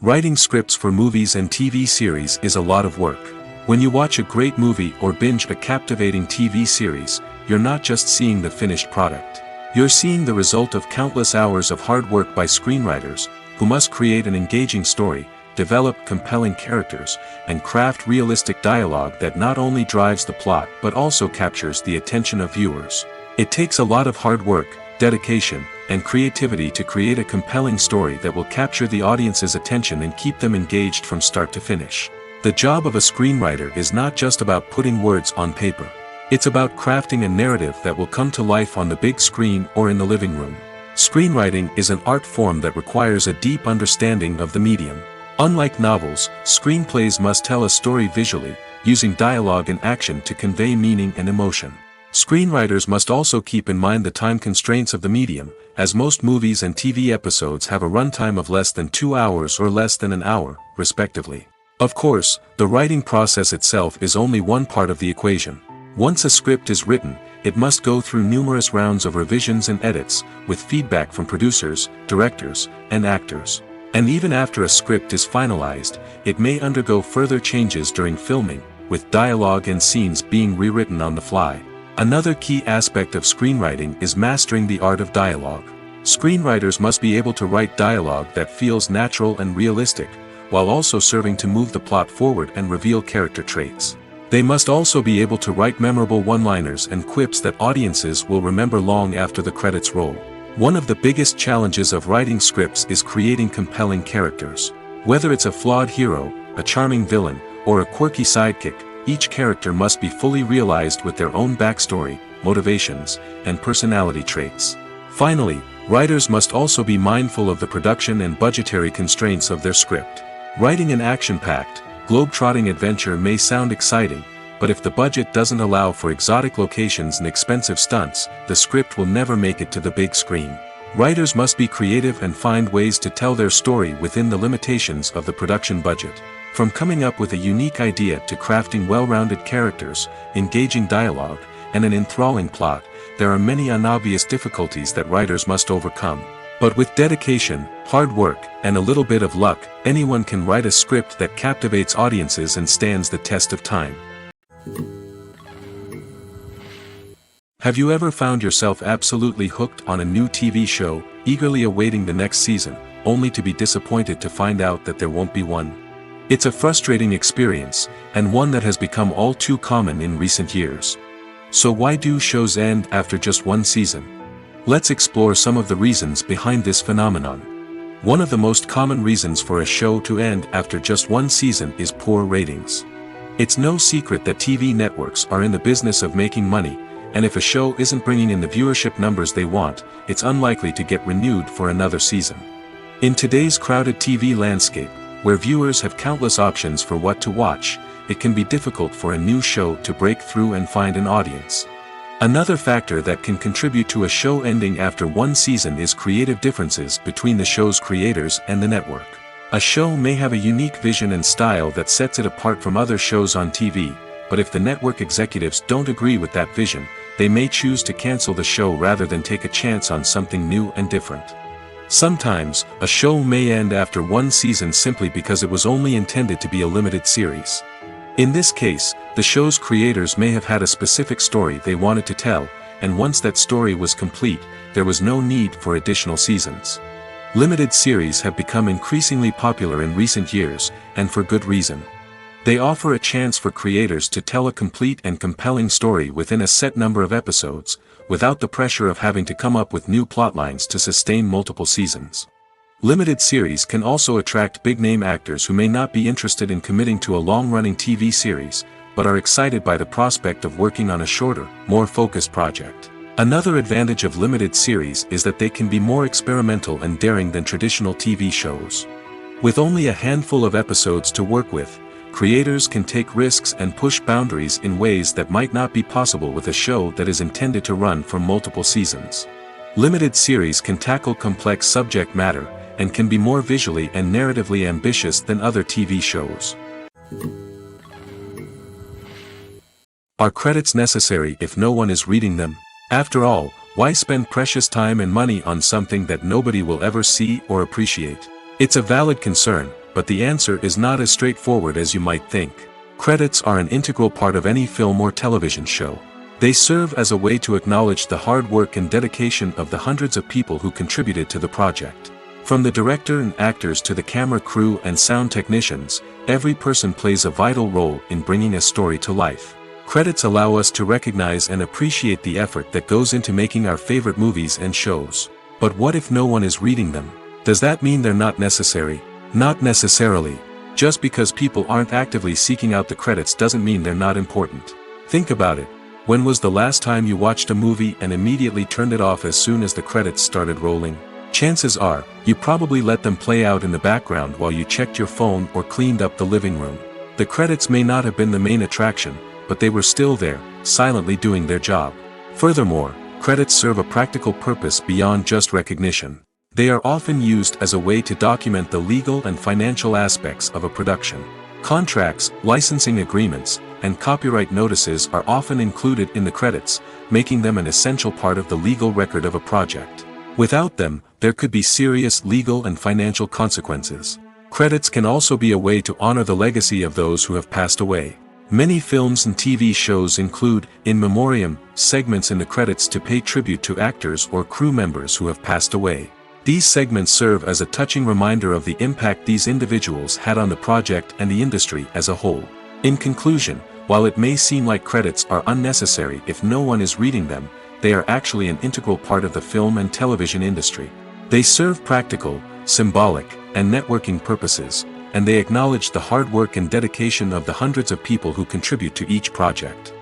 Writing scripts for movies and TV series is a lot of work. When you watch a great movie or binge a captivating TV series, you're not just seeing the finished product. You're seeing the result of countless hours of hard work by screenwriters, who must create an engaging story, develop compelling characters, and craft realistic dialogue that not only drives the plot but also captures the attention of viewers. It takes a lot of hard work, dedication, and creativity to create a compelling story that will capture the audience's attention and keep them engaged from start to finish. The job of a screenwriter is not just about putting words on paper. It's about crafting a narrative that will come to life on the big screen or in the living room. Screenwriting is an art form that requires a deep understanding of the medium. Unlike novels, screenplays must tell a story visually, using dialogue and action to convey meaning and emotion. Screenwriters must also keep in mind the time constraints of the medium, as most movies and TV episodes have a runtime of less than 2 hours or less than an hour, respectively. Of course, the writing process itself is only one part of the equation. Once a script is written, it must go through numerous rounds of revisions and edits, with feedback from producers, directors, and actors. And even after a script is finalized, it may undergo further changes during filming, with dialogue and scenes being rewritten on the fly. Another key aspect of screenwriting is mastering the art of dialogue. Screenwriters must be able to write dialogue that feels natural and realistic, while also serving to move the plot forward and reveal character traits. They must also be able to write memorable one-liners and quips that audiences will remember long after the credits roll. One of the biggest challenges of writing scripts is creating compelling characters. Whether it's a flawed hero, a charming villain, or a quirky sidekick, each character must be fully realized with their own backstory, motivations, and personality traits. Finally, writers must also be mindful of the production and budgetary constraints of their script. Writing an action-packed, globe-trotting adventure may sound exciting, but if the budget doesn't allow for exotic locations and expensive stunts, the script will never make it to the big screen. Writers must be creative and find ways to tell their story within the limitations of the production budget. From coming up with a unique idea to crafting well-rounded characters, engaging dialogue, and an enthralling plot, there are many unobvious difficulties that writers must overcome. But with dedication, hard work, and a little bit of luck, anyone can write a script that captivates audiences and stands the test of time. Have you ever found yourself absolutely hooked on a new TV show, eagerly awaiting the next season, only to be disappointed to find out that there won't be one? It's a frustrating experience, and one that has become all too common in recent years. So why do shows end after just one season? Let's explore some of the reasons behind this phenomenon. One of the most common reasons for a show to end after just one season is poor ratings. It's no secret that TV networks are in the business of making money, and if a show isn't bringing in the viewership numbers they want, it's unlikely to get renewed for another season. In today's crowded TV landscape, where viewers have countless options for what to watch, it can be difficult for a new show to break through and find an audience. Another factor that can contribute to a show ending after one season is creative differences between the show's creators and the network. A show may have a unique vision and style that sets it apart from other shows on TV, but if the network executives don't agree with that vision, they may choose to cancel the show rather than take a chance on something new and different. Sometimes, a show may end after one season simply because it was only intended to be a limited series. In this case, the show's creators may have had a specific story they wanted to tell, and once that story was complete, there was no need for additional seasons. Limited series have become increasingly popular in recent years, and for good reason. They offer a chance for creators to tell a complete and compelling story within a set number of episodes, without the pressure of having to come up with new plotlines to sustain multiple seasons. Limited series can also attract big-name actors who may not be interested in committing to a long-running TV series, but are excited by the prospect of working on a shorter, more focused project. Another advantage of limited series is that they can be more experimental and daring than traditional TV shows. With only a handful of episodes to work with, creators can take risks and push boundaries in ways that might not be possible with a show that is intended to run for multiple seasons. Limited series can tackle complex subject matter, and can be more visually and narratively ambitious than other TV shows. Are credits necessary if no one is reading them? After all, why spend precious time and money on something that nobody will ever see or appreciate? It's a valid concern, but the answer is not as straightforward as you might think. Credits are an integral part of any film or television show. They serve as a way to acknowledge the hard work and dedication of the hundreds of people who contributed to the project. From the director and actors to the camera crew and sound technicians, every person plays a vital role in bringing a story to life. Credits allow us to recognize and appreciate the effort that goes into making our favorite movies and shows. But what if no one is reading them? Does that mean they're not necessary? Not necessarily. Just because people aren't actively seeking out the credits doesn't mean they're not important. Think about it. When was the last time you watched a movie and immediately turned it off as soon as the credits started rolling? Chances are, you probably let them play out in the background while you checked your phone or cleaned up the living room. The credits may not have been the main attraction, but they were still there, silently doing their job. Furthermore, credits serve a practical purpose beyond just recognition. They are often used as a way to document the legal and financial aspects of a production. Contracts, licensing agreements, and copyright notices are often included in the credits, making them an essential part of the legal record of a project. Without them, there could be serious legal and financial consequences. Credits can also be a way to honor the legacy of those who have passed away. Many films and TV shows include, in memoriam, segments in the credits to pay tribute to actors or crew members who have passed away. These segments serve as a touching reminder of the impact these individuals had on the project and the industry as a whole. In conclusion, while it may seem like credits are unnecessary if no one is reading them, they are actually an integral part of the film and television industry. They serve practical, symbolic, and networking purposes, and they acknowledge the hard work and dedication of the hundreds of people who contribute to each project.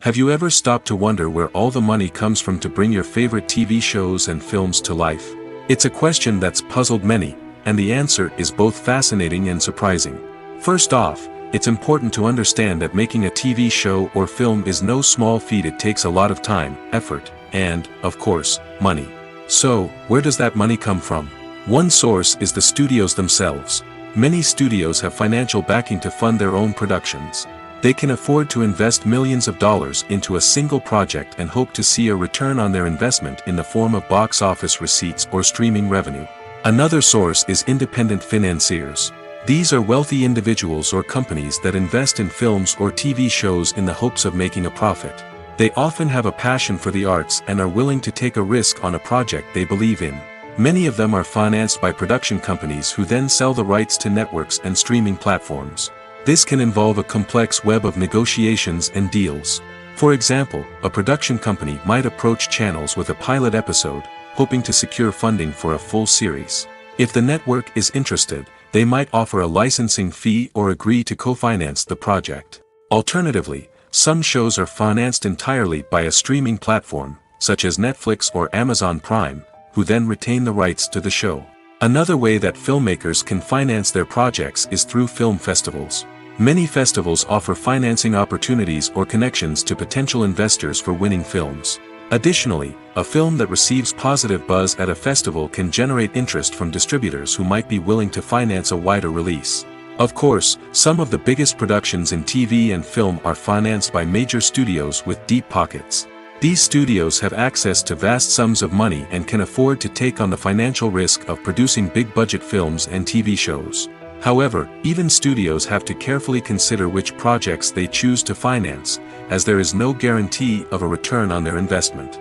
Have you ever stopped to wonder where all the money comes from to bring your favorite TV shows and films to life? It's a question that's puzzled many, and the answer is both fascinating and surprising. First off, it's important to understand that making a TV show or film is no small feat. It takes a lot of time, effort, and, of course, money. So, where does that money come from? One source is the studios themselves. Many studios have financial backing to fund their own productions. They can afford to invest millions of dollars into a single project and hope to see a return on their investment in the form of box office receipts or streaming revenue. Another source is independent financiers. These are wealthy individuals or companies that invest in films or TV shows in the hopes of making a profit. They often have a passion for the arts and are willing to take a risk on a project they believe in. Many of them are financed by production companies who then sell the rights to networks and streaming platforms. This can involve a complex web of negotiations and deals. For example, a production company might approach channels with a pilot episode, hoping to secure funding for a full series. If the network is interested, they might offer a licensing fee or agree to co-finance the project. Alternatively, some shows are financed entirely by a streaming platform, such as Netflix or Amazon Prime, who then retain the rights to the show. Another way that filmmakers can finance their projects is through film festivals. Many festivals offer financing opportunities or connections to potential investors for winning films. Additionally, a film that receives positive buzz at a festival can generate interest from distributors who might be willing to finance a wider release. Of course, some of the biggest productions in TV and film are financed by major studios with deep pockets. These studios have access to vast sums of money and can afford to take on the financial risk of producing big-budget films and TV shows. However, even studios have to carefully consider which projects they choose to finance, as there is no guarantee of a return on their investment.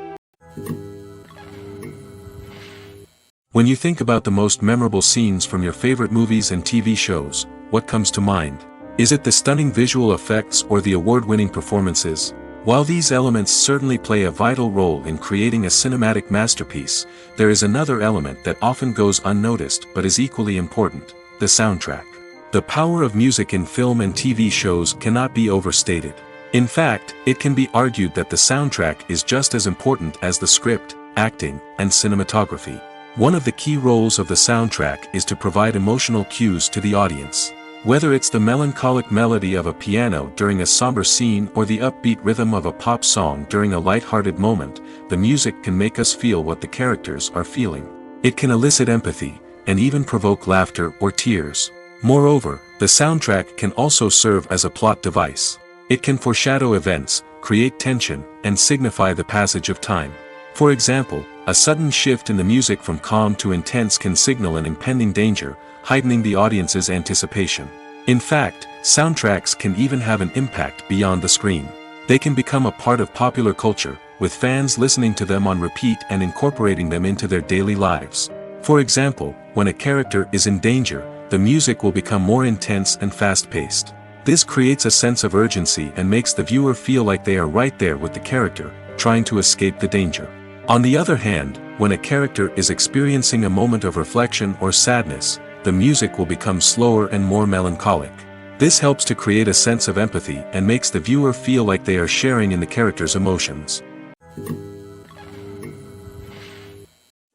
When you think about the most memorable scenes from your favorite movies and TV shows, what comes to mind? Is it the stunning visual effects or the award-winning performances? While these elements certainly play a vital role in creating a cinematic masterpiece, there is another element that often goes unnoticed but is equally important: the soundtrack. The power of music in film and TV shows cannot be overstated. In fact, it can be argued that the soundtrack is just as important as the script, acting, and cinematography. One of the key roles of the soundtrack is to provide emotional cues to the audience. Whether it's the melancholic melody of a piano during a somber scene or the upbeat rhythm of a pop song during a light-hearted moment, the music can make us feel what the characters are feeling. It can elicit empathy, and even provoke laughter or tears. Moreover, the soundtrack can also serve as a plot device. It can foreshadow events, create tension, and signify the passage of time. For example, a sudden shift in the music from calm to intense can signal an impending danger, heightening the audience's anticipation. In fact, soundtracks can even have an impact beyond the screen. They can become a part of popular culture, with fans listening to them on repeat and incorporating them into their daily lives. For example, when a character is in danger, the music will become more intense and fast-paced. This creates a sense of urgency and makes the viewer feel like they are right there with the character, trying to escape the danger. On the other hand, when a character is experiencing a moment of reflection or sadness, the music will become slower and more melancholic. This helps to create a sense of empathy and makes the viewer feel like they are sharing in the character's emotions.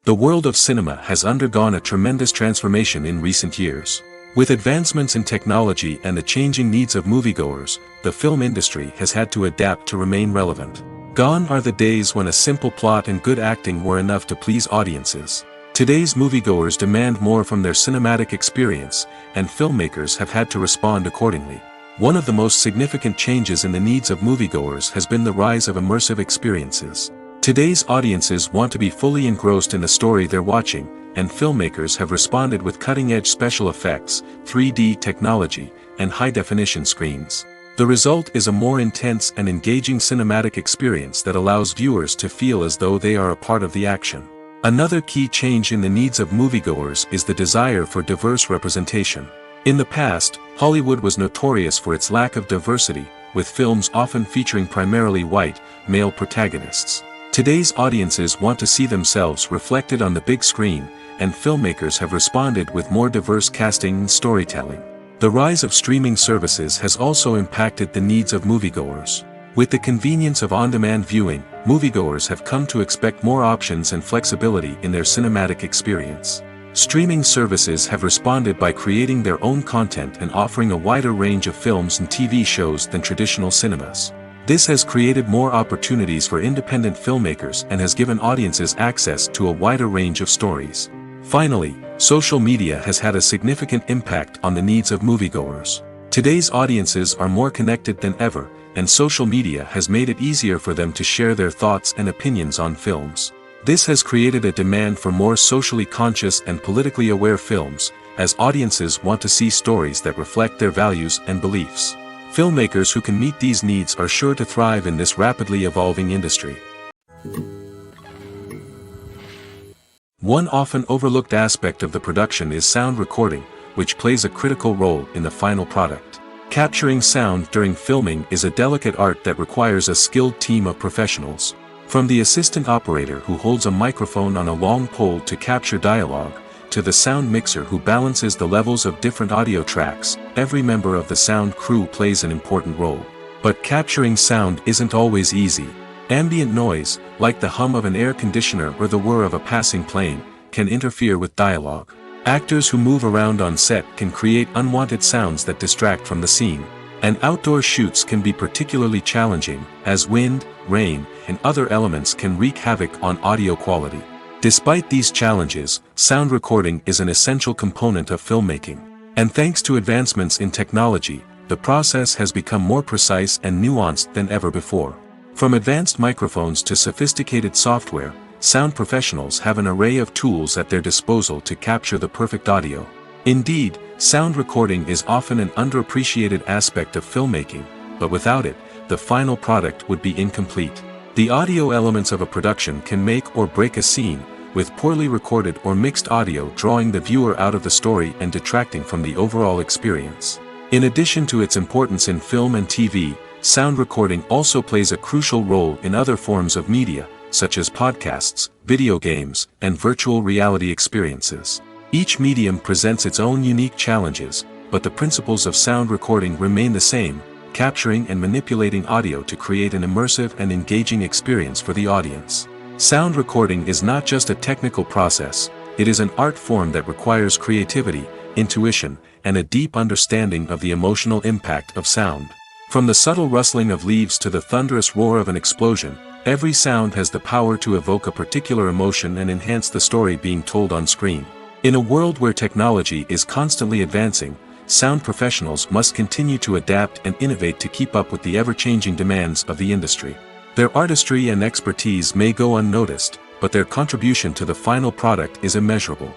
The world of cinema has undergone a tremendous transformation in recent years. With advancements in technology and the changing needs of moviegoers, the film industry has had to adapt to remain relevant. Gone are the days when a simple plot and good acting were enough to please audiences. Today's moviegoers demand more from their cinematic experience, and filmmakers have had to respond accordingly. One of the most significant changes in the needs of moviegoers has been the rise of immersive experiences. Today's audiences want to be fully engrossed in the story they're watching, and filmmakers have responded with cutting-edge special effects, 3D technology, and high-definition screens. The result is a more intense and engaging cinematic experience that allows viewers to feel as though they are a part of the action. Another key change in the needs of moviegoers is the desire for diverse representation. In the past, Hollywood was notorious for its lack of diversity, with films often featuring primarily white, male protagonists. Today's audiences want to see themselves reflected on the big screen, and filmmakers have responded with more diverse casting and storytelling. The rise of streaming services has also impacted the needs of moviegoers. With the convenience of on-demand viewing, moviegoers have come to expect more options and flexibility in their cinematic experience. Streaming services have responded by creating their own content and offering a wider range of films and TV shows than traditional cinemas. This has created more opportunities for independent filmmakers and has given audiences access to a wider range of stories. Finally, social media has had a significant impact on the needs of moviegoers. Today's audiences are more connected than ever, and social media has made it easier for them to share their thoughts and opinions on films. This has created a demand for more socially conscious and politically aware films, as audiences want to see stories that reflect their values and beliefs. Filmmakers who can meet these needs are sure to thrive in this rapidly evolving industry. One often overlooked aspect of the production is sound recording, which plays a critical role in the final product. Capturing sound during filming is a delicate art that requires a skilled team of professionals. From the assistant operator who holds a microphone on a long pole to capture dialogue, to the sound mixer who balances the levels of different audio tracks, every member of the sound crew plays an important role. But capturing sound isn't always easy. Ambient noise, like the hum of an air conditioner or the whir of a passing plane, can interfere with dialogue. Actors who move around on set can create unwanted sounds that distract from the scene. And outdoor shoots can be particularly challenging, as wind, rain, and other elements can wreak havoc on audio quality. Despite these challenges, sound recording is an essential component of filmmaking. And thanks to advancements in technology, the process has become more precise and nuanced than ever before. From advanced microphones to sophisticated software, sound professionals have an array of tools at their disposal to capture the perfect audio. Indeed, sound recording is often an underappreciated aspect of filmmaking, but without it, the final product would be incomplete. The audio elements of a production can make or break a scene, with poorly recorded or mixed audio drawing the viewer out of the story and detracting from the overall experience. In addition to its importance in film and TV, sound recording also plays a crucial role in other forms of media, such as podcasts, video games, and virtual reality experiences. Each medium presents its own unique challenges, but the principles of sound recording remain the same: capturing and manipulating audio to create an immersive and engaging experience for the audience. Sound recording is not just a technical process, it is an art form that requires creativity, intuition, and a deep understanding of the emotional impact of sound. From the subtle rustling of leaves to the thunderous roar of an explosion, every sound has the power to evoke a particular emotion and enhance the story being told on screen. In a world where technology is constantly advancing, sound professionals must continue to adapt and innovate to keep up with the ever-changing demands of the industry. Their artistry and expertise may go unnoticed, but their contribution to the final product is immeasurable.